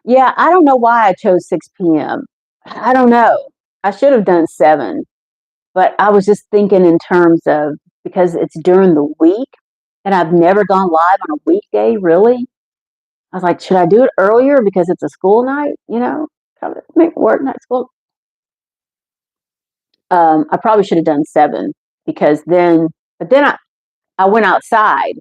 Yeah, I don't know why I chose 6 p.m. I don't know. I should have done 7, but I was just thinking in terms of because it's during the week and I've never gone live on a weekday, really. I was like, should I do it earlier because it's a school night, kind of make work night school? I probably should have done 7 because but then I went outside.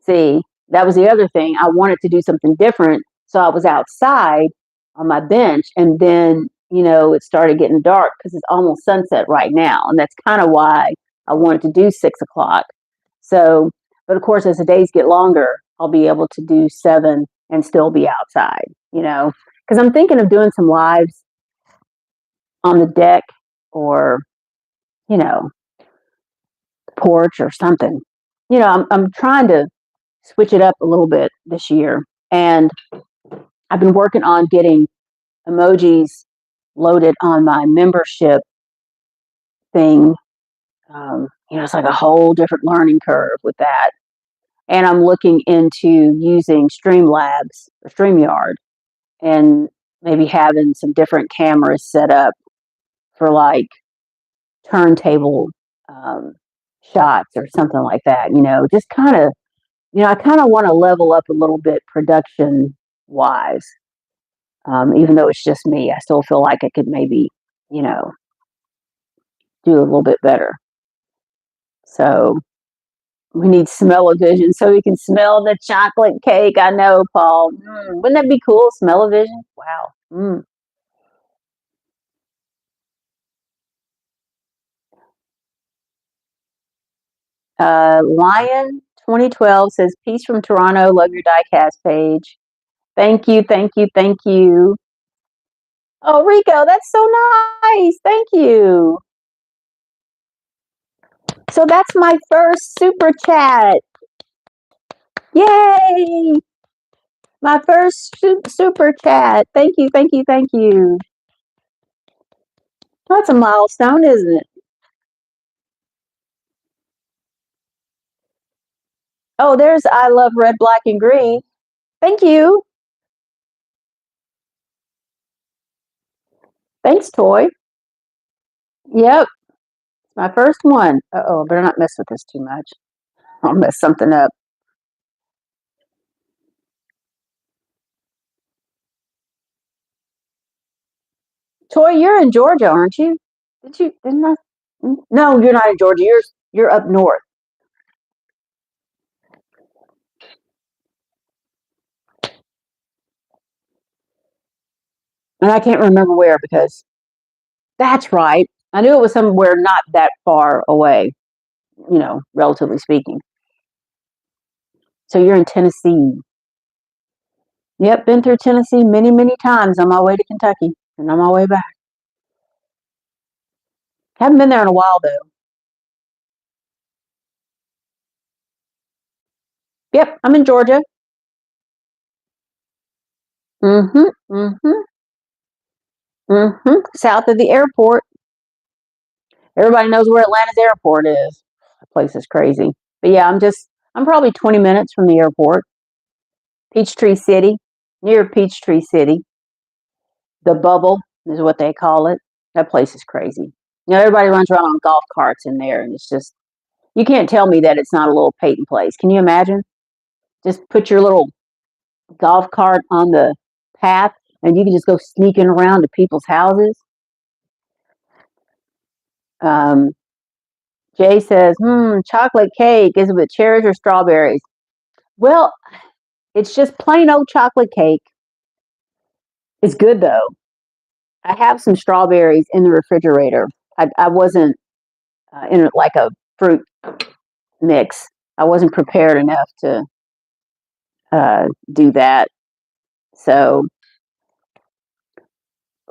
See, that was the other thing. I wanted to do something different. So I was outside on my bench and then, it started getting dark because it's almost sunset right now. And that's kind of why I wanted to do 6 o'clock. So, but of course, as the days get longer, I'll be able to do 7 and still be outside, because I'm thinking of doing some lives on the deck or, you know, porch or something. I'm trying to switch it up a little bit this year. And I've been working on getting emojis loaded on my membership thing. It's like a whole different learning curve with that. And I'm looking into using Streamlabs or StreamYard and maybe having some different cameras set up for like turntable shots or something like that. Just kind of, I kind of want to level up a little bit production wise. Even though it's just me, I still feel like I could maybe, you know, do a little bit better. So we need smell-o-vision so we can smell the chocolate cake. I know, Paul. Wouldn't that be cool? Smell-o-vision? Wow. Lion 2012 says, Peace from Toronto. Love your diecast page. Thank you, thank you, thank you. Oh, Rico, that's so nice. Thank you. So that's my first super chat. Yay! My first super chat. Thank you, thank you, thank you. That's a milestone, isn't it? Oh, there's I love red, black, and green. Thank you. Thanks, Toy. Yep, my first one. Oh, I better not mess with this too much. I'll mess something up. Toy, you're in Georgia, aren't you? Didn't I? No, you're not in Georgia. You're up north. And I can't remember where because that's right. I knew it was somewhere not that far away, relatively speaking. So you're in Tennessee. Yep, been through Tennessee many, many times on my way to Kentucky and on my way back. Haven't been there in a while though. Yep, I'm in Georgia. Mm-hmm. Mm-hmm. Mm-hmm. South of the airport. Everybody knows where Atlanta's airport is. The place is crazy. But yeah, I'm probably 20 minutes from the airport. Peachtree City, near Peachtree City. The bubble is what they call it. That place is crazy. Everybody runs around on golf carts in there, and it's just, you can't tell me that it's not a little Peyton place. Can you imagine? Just put your little golf cart on the path, and you can just go sneaking around to people's houses. Um, Jay says, chocolate cake. Is it with cherries or strawberries? Well, it's just plain old chocolate cake. It's good though. I have some strawberries in the refrigerator. I wasn't in like a fruit mix. I wasn't prepared enough to do that. So,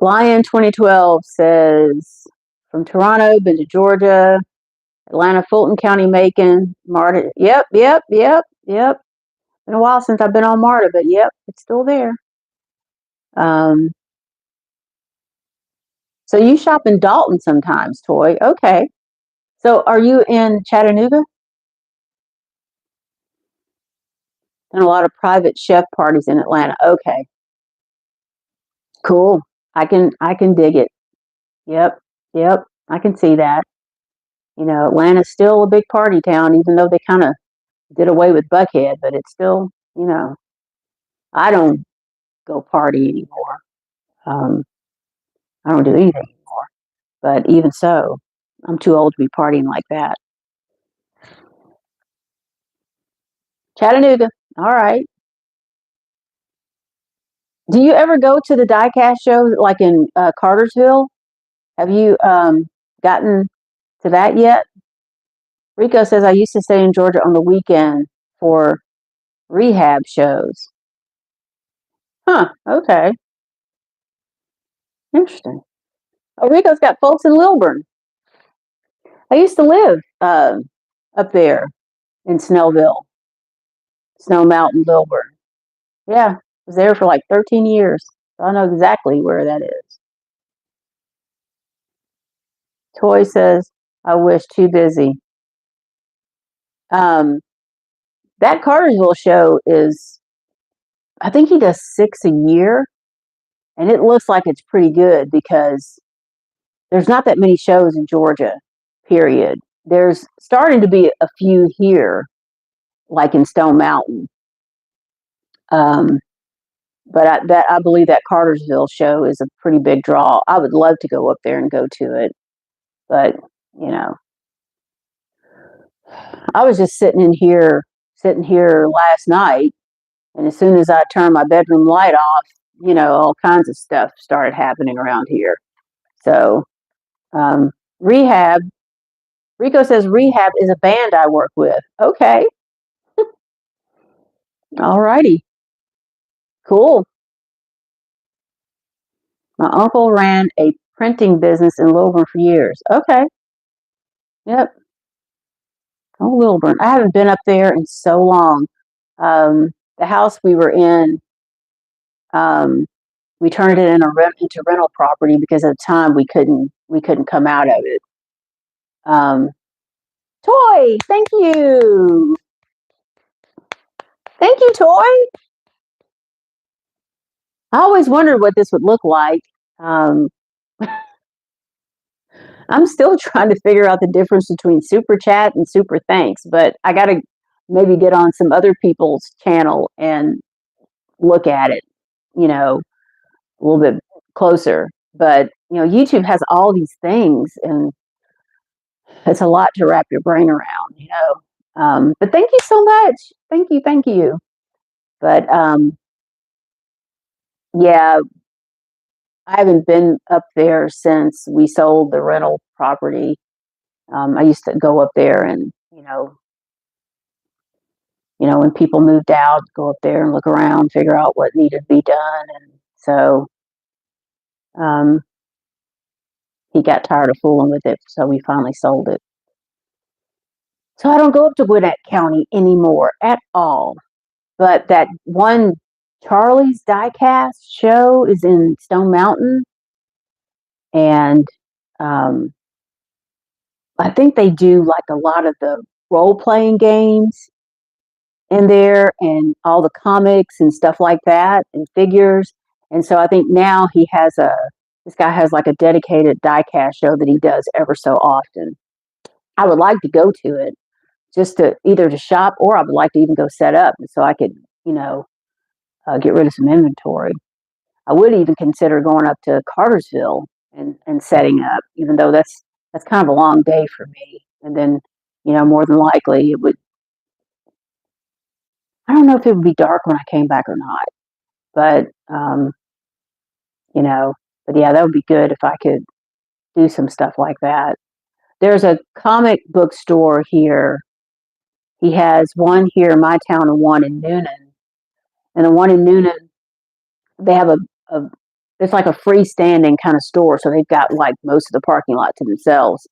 Lion 2012 says from Toronto, been to Georgia, Atlanta, Fulton County, Macon, Marta. Yep, yep, yep, yep. Been a while since I've been on Marta, but yep, it's still there. Um, so you shop in Dalton sometimes, Toy. Okay. So are you in Chattanooga? And a lot of private chef parties in Atlanta. Okay. Cool. I can dig it. Yep. Yep. I can see that. Atlanta's still a big party town, even though they kind of did away with Buckhead, but it's still, I don't go party anymore. Um, I don't do anything anymore. But even so, I'm too old to be partying like that. Chattanooga. All right. Do you ever go to the Diecast show like in Cartersville? Have you gotten to that yet? Rico says I used to stay in Georgia on the weekend for rehab shows. Huh. Okay. Interesting. Oh, Rico's got folks in Lilburn. I used to live up there in Snellville, Snow Mountain, Lilburn. Yeah, I was there for like 13 years. So I know exactly where that is. Toy says, I wish too busy. Um, that Cartersville show is, I think he does 6 a year, and it looks like it's pretty good because there's not that many shows in Georgia, period. There's starting to be a few here, like in Stone Mountain. Um, but I believe that Cartersville show is a pretty big draw. I would love to go up there and go to it, but you know, I was just sitting here last night, and as soon as I turned my bedroom light off, all kinds of stuff started happening around here. So, rehab. Rico says rehab is a band I work with. Okay, all righty, cool. My uncle ran a printing business in Lilburn for years. Okay, yep. Oh, Lilburn. I haven't been up there in so long. The house we were in, um, we turned it into rental property because at the time we couldn't come out of it. Um, Toy, thank you, Toy. I always wondered what this would look like. Um, I'm still trying to figure out the difference between super chat and super thanks, but I got to maybe get on some other people's channel and look at it, a little bit closer. But YouTube has all these things, and it's a lot to wrap your brain around. But thank you so much. Thank you. But yeah, I haven't been up there since we sold the rental property. I used to go up there and, when people moved out, go up there and look around, figure out what needed to be done. And so um, he got tired of fooling with it, so we finally sold it. So I don't go up to Gwinnett County anymore at all. But that one Charlie's Diecast show is in Stone Mountain, and um, I think they do like a lot of the role playing games in there and all the comics and stuff like that and figures. And so I think now this guy has like a dedicated diecast show that he does ever so often. I would like to go to it just to either to shop, or I would like to even go set up so I could, get rid of some inventory. I would even consider going up to Cartersville and setting up, even though that's kind of a long day for me. And then, more than likely it would. I don't know if it would be dark when I came back or not, but you know, but yeah, that would be good if I could do some stuff like that. There's a comic book store here. He has one here in my town and one in Noonan. And the one in Noonan, they have a it's like a freestanding kind of store, so they've got like most of the parking lot to themselves.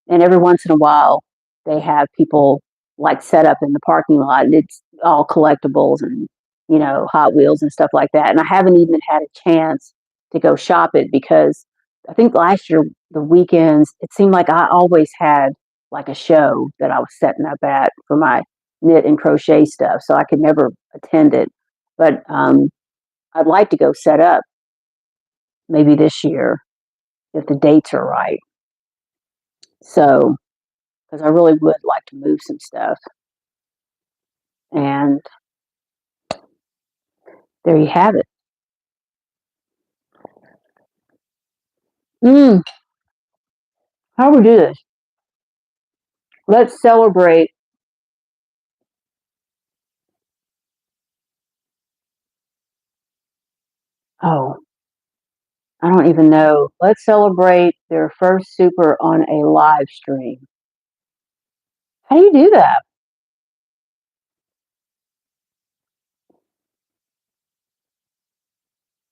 And every once in a while, they have people like set up in the parking lot, and it's all collectibles and Hot Wheels and stuff like that. And I haven't even had a chance to go shop it because I think last year the weekends it seemed like I always had like a show that I was setting up at for my knit and crochet stuff, so I could never attend it. But I'd like to go set up maybe this year if the dates are right. So, because I really would like to move some stuff. And there you have it. Mm, how do we do this? Let's celebrate. Oh, I don't even know. Let's celebrate their first super on a live stream. How do you do that?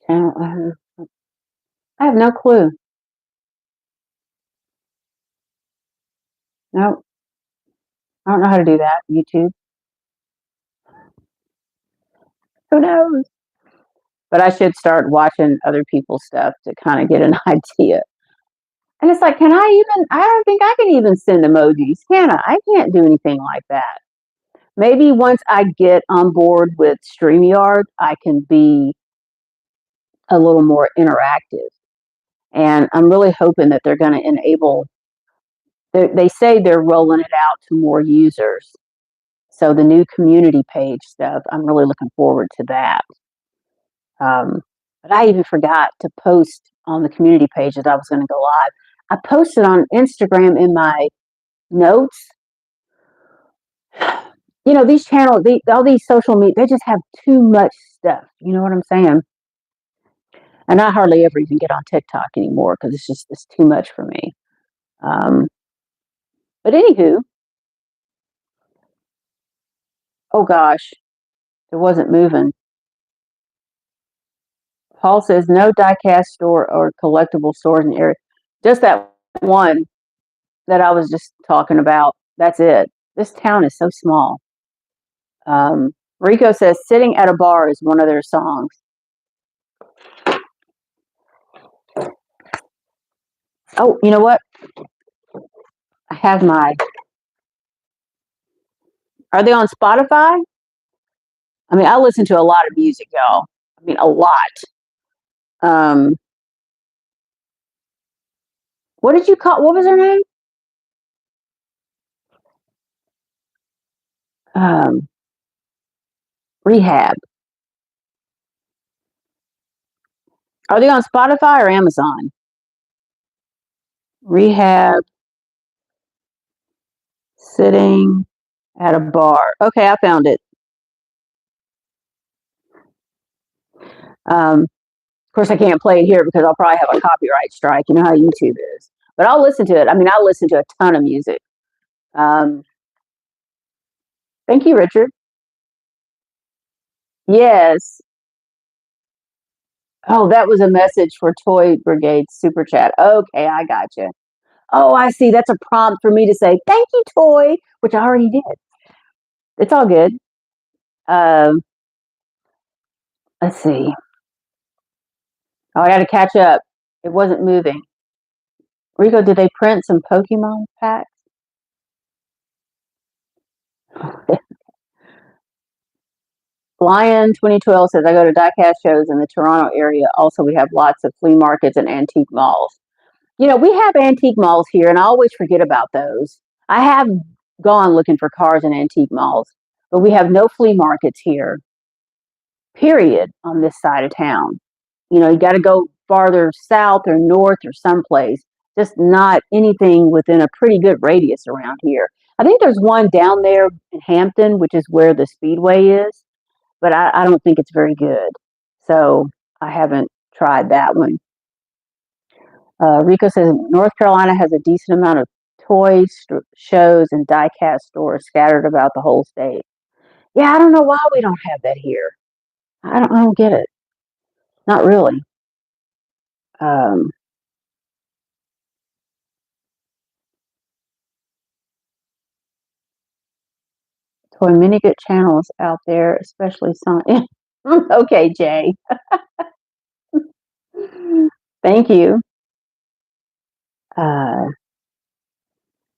I have no clue. No, I don't know how to do that. YouTube. Who knows? But I should start watching other people's stuff to kind of get an idea. And it's like, I don't think I can even send emojis, can I? I can't do anything like that. Maybe once I get on board with StreamYard, I can be a little more interactive. And I'm really hoping that they're going to enable, they say they're rolling it out to more users. So the new community page stuff, I'm really looking forward to that. But I even forgot to post on the community page that I was going to go live. I posted on Instagram in my notes. These channels, all these social media, they just have too much stuff. You know what I'm saying? And I hardly ever even get on TikTok anymore because it's too much for me. Um, but anywho, oh gosh, it wasn't moving. Paul says no diecast store or collectible stores in the area. Just that one that I was just talking about. That's it. This town is so small. Rico says sitting at a bar is one of their songs. Oh, you know what? I have my. Are they on Spotify? I mean, I listen to a lot of music, y'all. I mean, a lot. Um, what did you call? What was her name? Um, Rehab. Are they on Spotify or Amazon? Rehab sitting at a bar. Okay, I found it. Um, course, I can't play it here because I'll probably have a copyright strike. You know how YouTube is. But I'll listen to it. I mean, I listen to a ton of music. Um, Thank you, Richard. Yes. Oh, that was a message for Toy Brigade Super Chat. Okay, I got you. Oh, I see. That's a prompt for me to say thank you, Toy, which I already did. It's all good. Um, let's see. Oh, I got to catch up. It wasn't moving. Rico, did they print some Pokemon packs? Lion 2012 says, I go to diecast shows in the Toronto area. Also, we have lots of flea markets and antique malls. You know, we have antique malls here, and I always forget about those. I have gone looking for cars in antique malls, but we have no flea markets here, period, on this side of town. You know, you got to go farther south or north or someplace, just not anything within a pretty good radius around here. I think there's one down there in Hampton, which is where the Speedway is, but I don't think it's very good. So I haven't tried that one. Rico says North Carolina has a decent amount of toy shows and diecast stores scattered about the whole state. Yeah, I don't know why we don't have that here. I don't get it. Not really. Um, Toy many good channels out there, especially some. Okay, Jay. Thank you. Uh,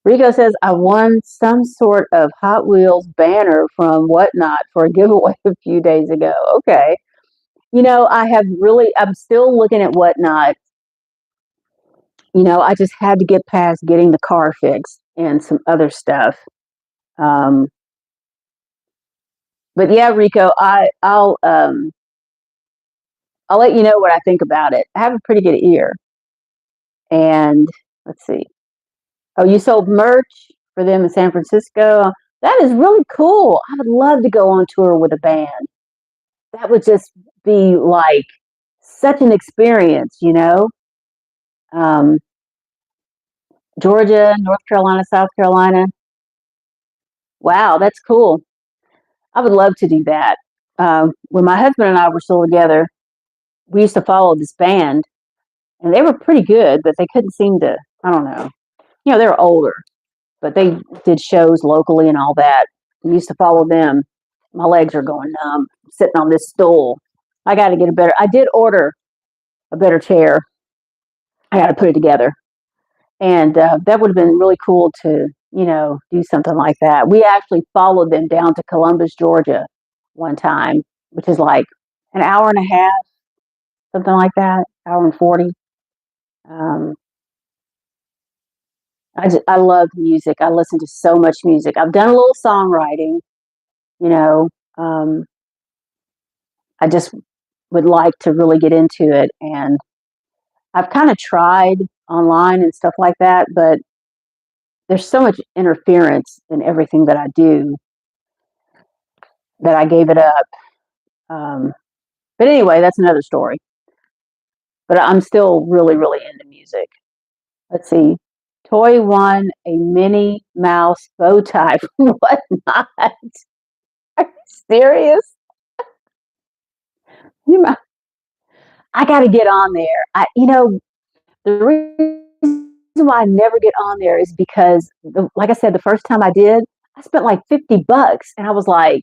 Rico says I won some sort of Hot Wheels banner from Whatnot for a giveaway a few days ago. Okay. You know, I'm still looking at Whatnot. You know, I just had to get past getting the car fixed and some other stuff. Um, but yeah, Rico, I'll let you know what I think about it. I have a pretty good ear, and let's see. Oh, you sold merch for them in San Francisco. That is really cool. I would love to go on tour with a band. That would just be like such an experience, you know. Um, Georgia, North Carolina, South Carolina. Wow, that's cool. I would love to do that. When my husband and I were still together, we used to follow this band, and they were pretty good, but they couldn't seem to. I don't know. You know, they were older, but they did shows locally and all that. We used to follow them. My legs are going numb sitting on this stool. I got to get a better. I did order a better chair. I got to put it together, and that would have been really cool to do something like that. We actually followed them down to Columbus, Georgia, one time, which is like an hour and a half, something like that, hour and 40. Um, I love music. I listen to so much music. I've done a little songwriting, you know. Um, I just would like to really get into it, and I've kind of tried online and stuff like that, but there's so much interference in everything that I do that I gave it up. Um, but anyway, that's another story. But I'm still really, really into music. Let's see. Toy won a Minnie Mouse bow tie from Whatnot. Are you serious? You, I got to get on there. The reason why I never get on there is because, like I said, the first time I did, I spent like $50, and I was like,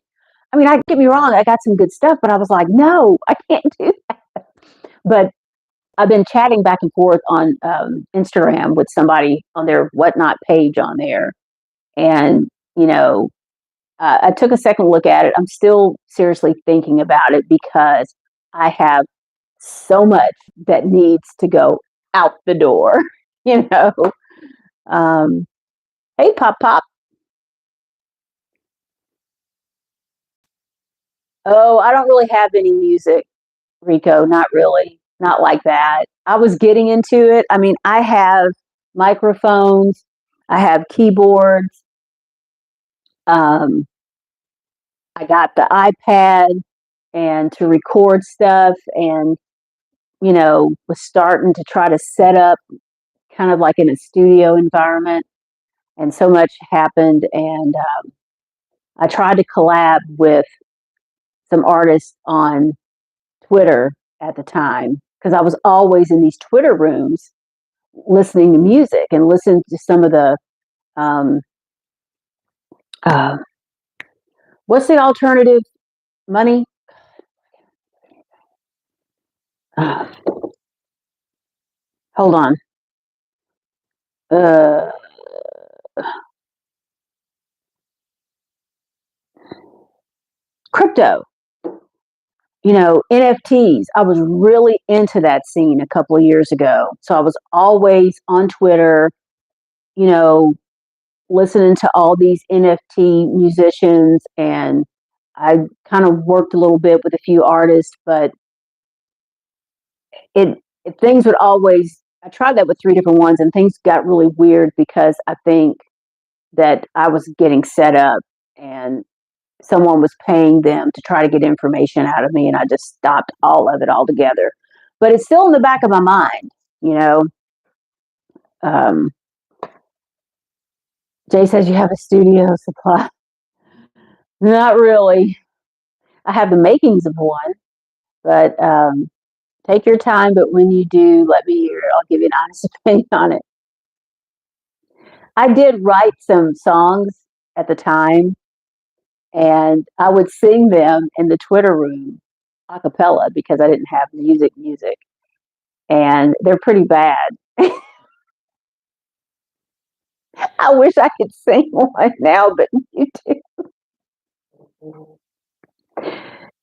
I mean, I get me wrong, I got some good stuff, but I was like, no, I can't do that. But I've been chatting back and forth on Instagram with somebody on their Whatnot page on there, and you know, I took a second look at it. I'm still seriously thinking about it because I have so much that needs to go out the door. You know. Um, hey, Pop Pop. Oh, I don't really have any music, Rico. Not really. Not like that. I was getting into it. I mean, I have microphones, I have keyboards. Um, I got the iPad and to record stuff, and was starting to try to set up kind of like in a studio environment, and so much happened. And I tried to collab with some artists on Twitter at the time because I was always in these Twitter rooms listening to music and listening to some of the um, uh, what's the alternative money? Uh, hold on. Uh, Crypto, NFTs. I was really into that scene a couple of years ago. So I was always on Twitter, you know, listening to all these NFT musicians, and I kind of worked a little bit with a few artists, but things would always I tried that with three different ones, and things got really weird because I think that I was getting set up and someone was paying them to try to get information out of me, and I just stopped all of it altogether. But it's still in the back of my mind, you know. Um, Jay says you have a studio supply. Not really. I have the makings of one, but take your time. But when you do, let me hear it. I'll give you an honest opinion on it. I did write some songs at the time, and I would sing them in the Twitter room a cappella because I didn't have music, and they're pretty bad. I wish I could sing one now, but you do.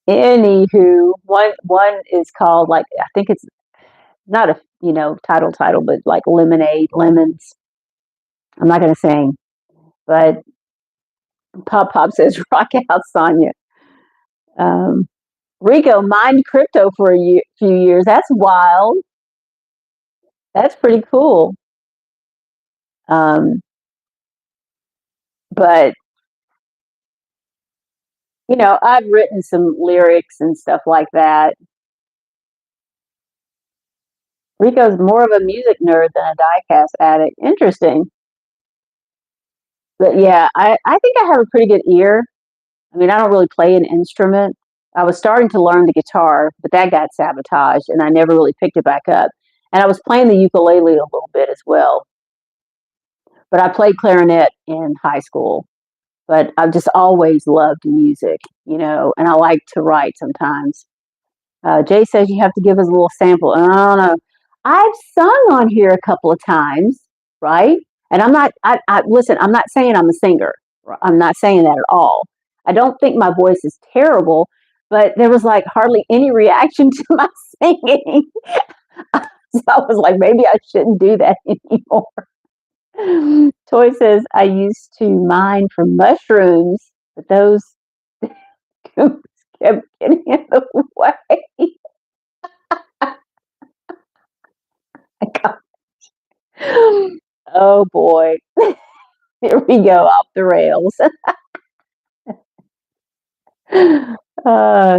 Anywho, one is called, like, I think it's not a title, but like Lemonade, Lemons. I'm not gonna sing, but Pop says rock out Sonya. Um, Rico mined crypto for few years. That's wild. That's pretty cool. Um, but I've written some lyrics and stuff like that. Rico's more of a music nerd than a diecast addict. Interesting. But yeah, I think I have a pretty good ear. I mean, I don't really play an instrument. I was starting to learn the guitar, but that got sabotaged and I never really picked it back up. And I was playing the ukulele a little bit as well. But I played clarinet in high school. But I've just always loved music, and I like to write sometimes. Jay says you have to give us a little sample. And I don't know. I've sung on here a couple of times, right? And I'm not. Listen. I'm not saying I'm a singer. I'm not saying that at all. I don't think my voice is terrible, but there was like hardly any reaction to my singing. So I was like, maybe I shouldn't do that anymore. Toy says I used to mine for mushrooms, but those kept getting in the way. Oh boy. Here we go off the rails. uh,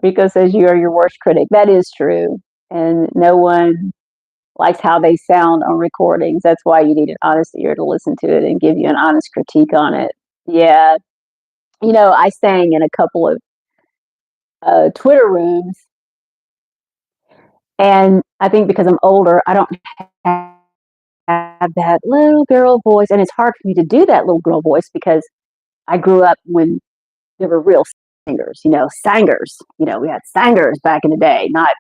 Rico says you are your worst critic. That is true. And no one likes how they sound on recordings. That's why you need an honest ear to listen to it and give you an honest critique on it. Yeah. I sang in a couple of Twitter rooms, and I think because I'm older, I don't have that little girl voice, and it's hard for me to do that little girl voice because I grew up when there were real singers, singers. We had singers back in the day, not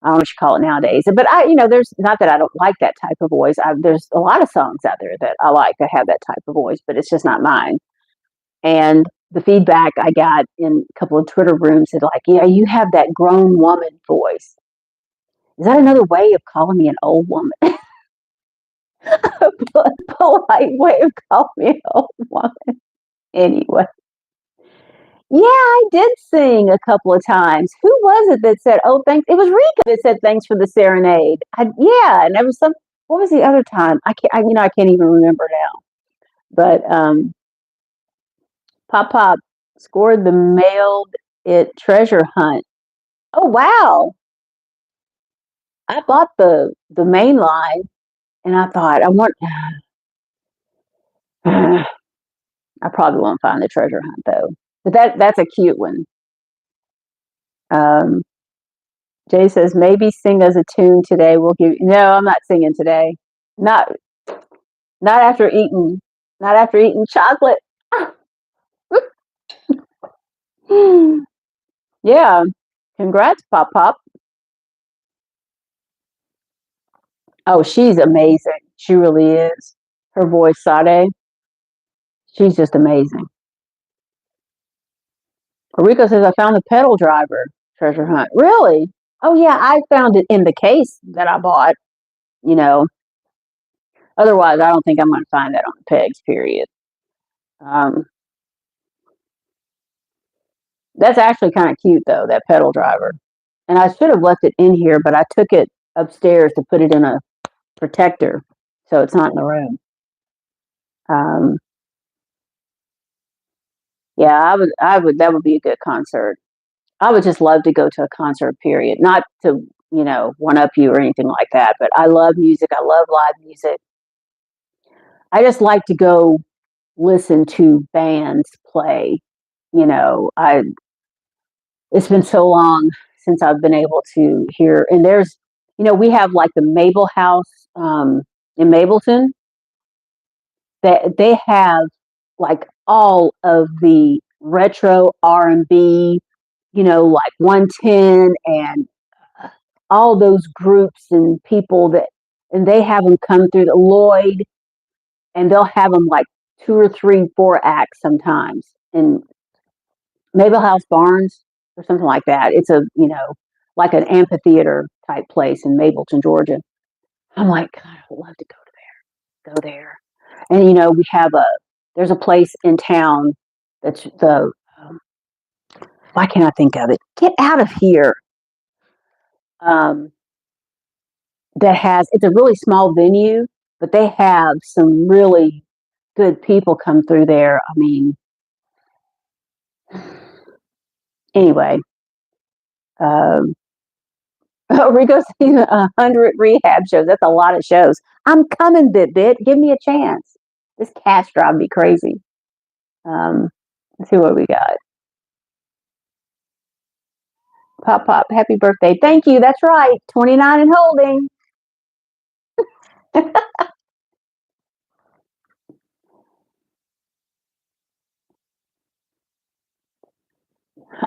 I don't know what you call it nowadays. But there's not that I don't like that type of voice. There's a lot of songs out there that I like that have that type of voice, but it's just not mine. And the feedback I got in a couple of Twitter rooms said, like, yeah, you have that grown woman voice. Is that another way of calling me an old woman? Polite way of calling me an old woman. Anyway. Yeah, I did sing a couple of times. Who was it that said, "Oh, thanks"? It was Rika that said, "Thanks for the serenade." Yeah, and there was some. What was the other time? I can't even remember now. But Pop scored the mailed it treasure hunt. Oh wow! I bought the main line, and I thought I want. I probably won't find the treasure hunt though, but that's a cute one. Um, Jay says maybe sing us a tune today. We'll give. No, I'm not singing today. Not not after eating. Not after eating chocolate. Yeah. Congrats, Pop Pop. Oh, she's amazing. She really is. Her voice, Sade, she's just amazing. Rico says, I found the pedal driver treasure hunt. Really? Oh, yeah, I found it in the case that I bought, you know. Otherwise, I don't think I'm going to find that on the pegs, period. Um, that's actually kind of cute, though, that pedal driver. And I should have left it in here, but I took it upstairs to put it in a protector so it's not in the room. Um, yeah, that would be a good concert. I would just love to go to a concert, period. Not to, one up you or anything like that, but I love music. I love live music. I just like to go listen to bands play. I it's been so long since I've been able to hear. And there's, we have like the Mabel House in Mableton. That they have like all of the retro R&B, like 110 and all those groups and people and they have them come through the Lloyd, and they'll have them like two or three, four acts sometimes in Mabel House Barnes or something like that. It's like an amphitheater type place in Mableton, Georgia. I'm like, God, I'd love to go there. And we have there's a place in town that's why can't I think of it? Get out of here. Um, that has it's a really small venue, but they have some really good people come through there. I mean, anyway, um, Rico's seen 100 rehab shows. That's a lot of shows. I'm coming, bit. Give me a chance. This cat's driving me crazy. Let's see what we got. Pop Pop, happy birthday. Thank you. That's right. 29 and holding.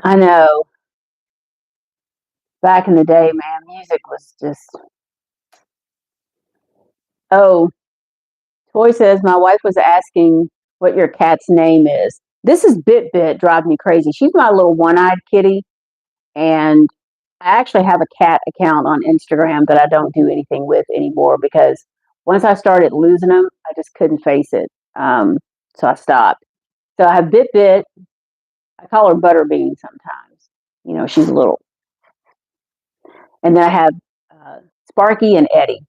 I know. Back in the day, man, music was just. Oh, Toy says my wife was asking what your cat's name is. This is Bit drive me crazy. She's my little one-eyed kitty, and I actually have a cat account on Instagram that I don't do anything with anymore because once I started losing them, I just couldn't face it. So I stopped. So I have Bit. I call her Butterbean sometimes. She's little. And then I have Sparky and Eddie.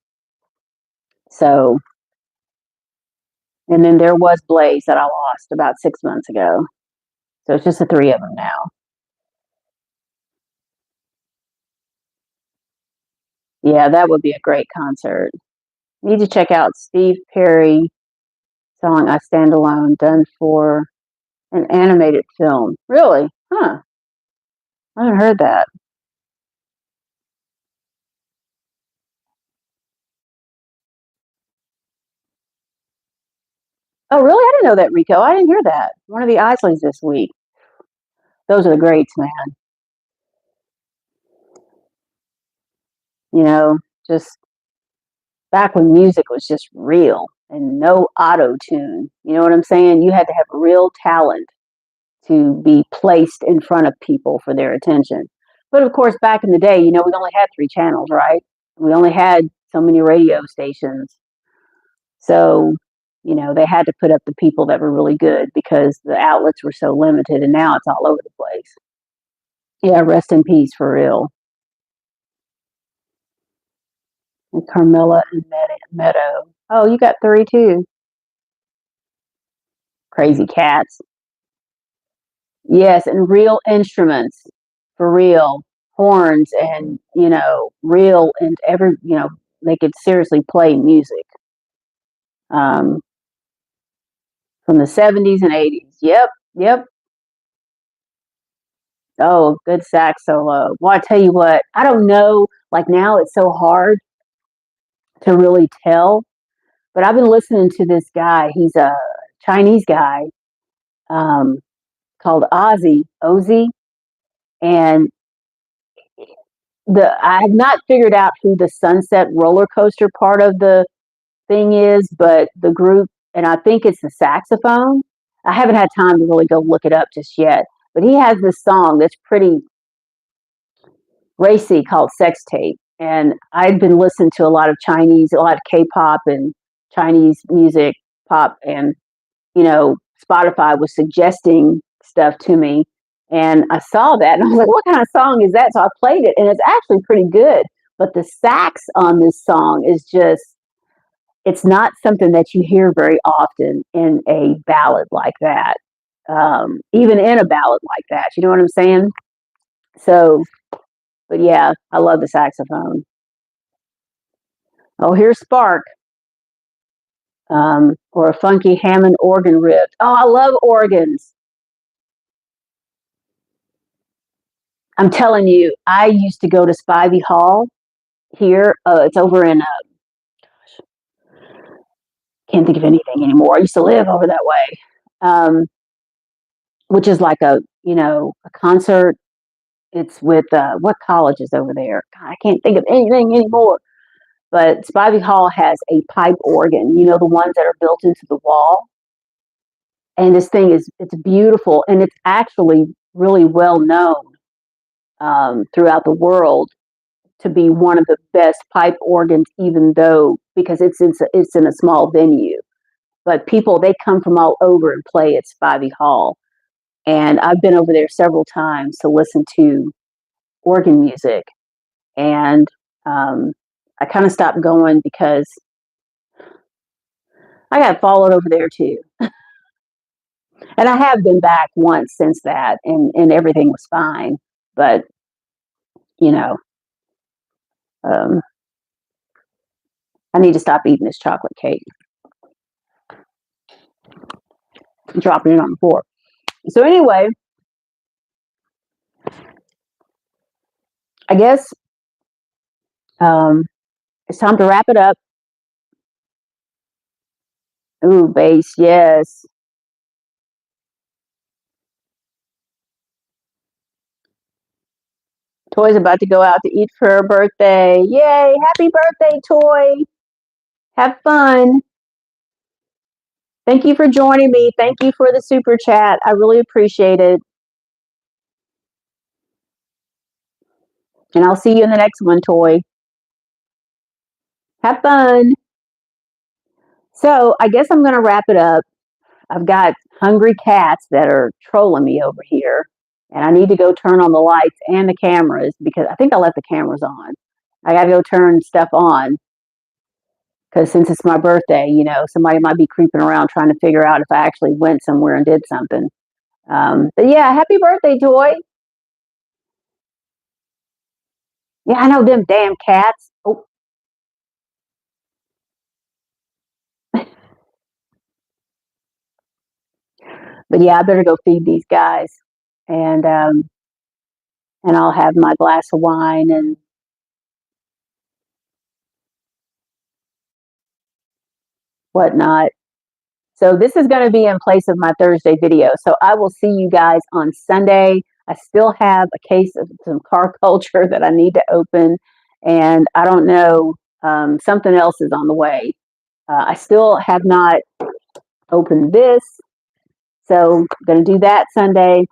So, and then there was Blaze that I lost about 6 months ago. So it's just the three of them now. Yeah, that would be a great concert. Need to check out Steve Perry song "I Stand Alone," done for an animated film. Really? Huh? I haven't heard that. Oh, really? I didn't know that, Rico. I didn't hear that. One of the Isleys this week. Those are the greats, man. You know, just back when music was just real and no auto tune. You know what I'm saying? You had to have real talent to be placed in front of people for their attention. But of course, back in the day, we only had three channels, right? We only had so many radio stations. So, they had to put up the people that were really good because the outlets were so limited, and now it's all over the place. Yeah, rest in peace for real. And Carmela and Meadow. Oh, you got three too. Crazy cats. Yes, and real instruments for real. horns and, reel and they could seriously play music um, from the 70s and 80s. Yep, yep. Oh, good sax solo. Well, I tell you what, I don't know. Like now, it's so hard to really tell. But I've been listening to this guy. He's a Chinese guy um, called Ozzy, and the I have not figured out who the Sunset Roller Coaster part of the thing is, but the group, and I think it's the saxophone. I haven't had time to really go look it up just yet, but he has this song that's pretty racy called Sex Tape. And I'd been listening to a lot of K-pop and Chinese music, pop, and Spotify was suggesting stuff to me. And I saw that and I was like, what kind of song is that? So I played it and it's actually pretty good. But the sax on this song is just, it's not something that you hear very often in a ballad like that. Even in a ballad like that, you know what I'm saying? So, but yeah, I love the saxophone. Oh, here's Spark, or a funky Hammond organ riff. Oh, I love organs. I'm telling you, I used to go to Spivey Hall here. It's over in, can't think of anything anymore. I used to live over that way, um, which is like a concert. It's with, what college is over there? God, I can't think of anything anymore. But Spivey Hall has a pipe organ, the ones that are built into the wall. And this thing it's beautiful and it's actually really well known throughout the world to be one of the best pipe organs, even though because it's in a small venue. But people they come from all over and play at Spivey Hall, and I've been over there several times to listen to organ music, and I kind of stopped going because I got followed over there too, and I have been back once since that, and everything was fine, but you know, um, I need to stop eating this chocolate cake, dropping it on the floor. So anyway, I guess um, it's time to wrap it up. Ooh, bass, yes. Toy's about to go out to eat for her birthday. Yay! Happy birthday, Toy! Have fun. Thank you for joining me. Thank you for the super chat. I really appreciate it. And I'll see you in the next one, Toy. Have fun. So I guess I'm going to wrap it up. I've got hungry cats that are trolling me over here. And I need to go turn on the lights and the cameras because I think I left the cameras on. I got to go turn stuff on because since it's my birthday, somebody might be creeping around trying to figure out if I actually went somewhere and did something. But yeah, happy birthday, Toy. Yeah, I know them damn cats. Oh, but yeah, I better go feed these guys, and I'll have my glass of wine and whatnot. So this is going to be in place of my Thursday video. So I will see you guys on Sunday. I still have a case of some car culture that I need to open, and I don't know, something else is on the way. I still have not opened this, so I'm going to do that Sunday.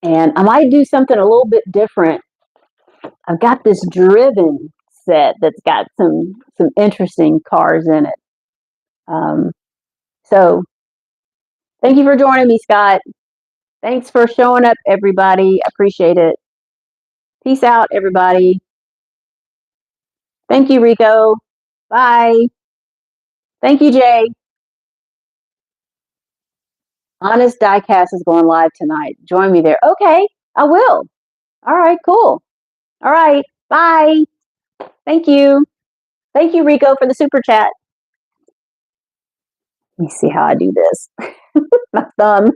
And I might do something a little bit different. I've got this driven set that's got some interesting cars in it. Um, so thank you for joining me, Scott. Thanks for showing up, everybody. I appreciate it. Peace out, everybody. Thank you, Rico. Bye. Thank you, Jay. Honest Diecast is going live tonight. Join me there. Okay, I will. All right, cool. All right, bye. Thank you. Thank you, Rico, for the super chat. Let me see how I do this. My thumb.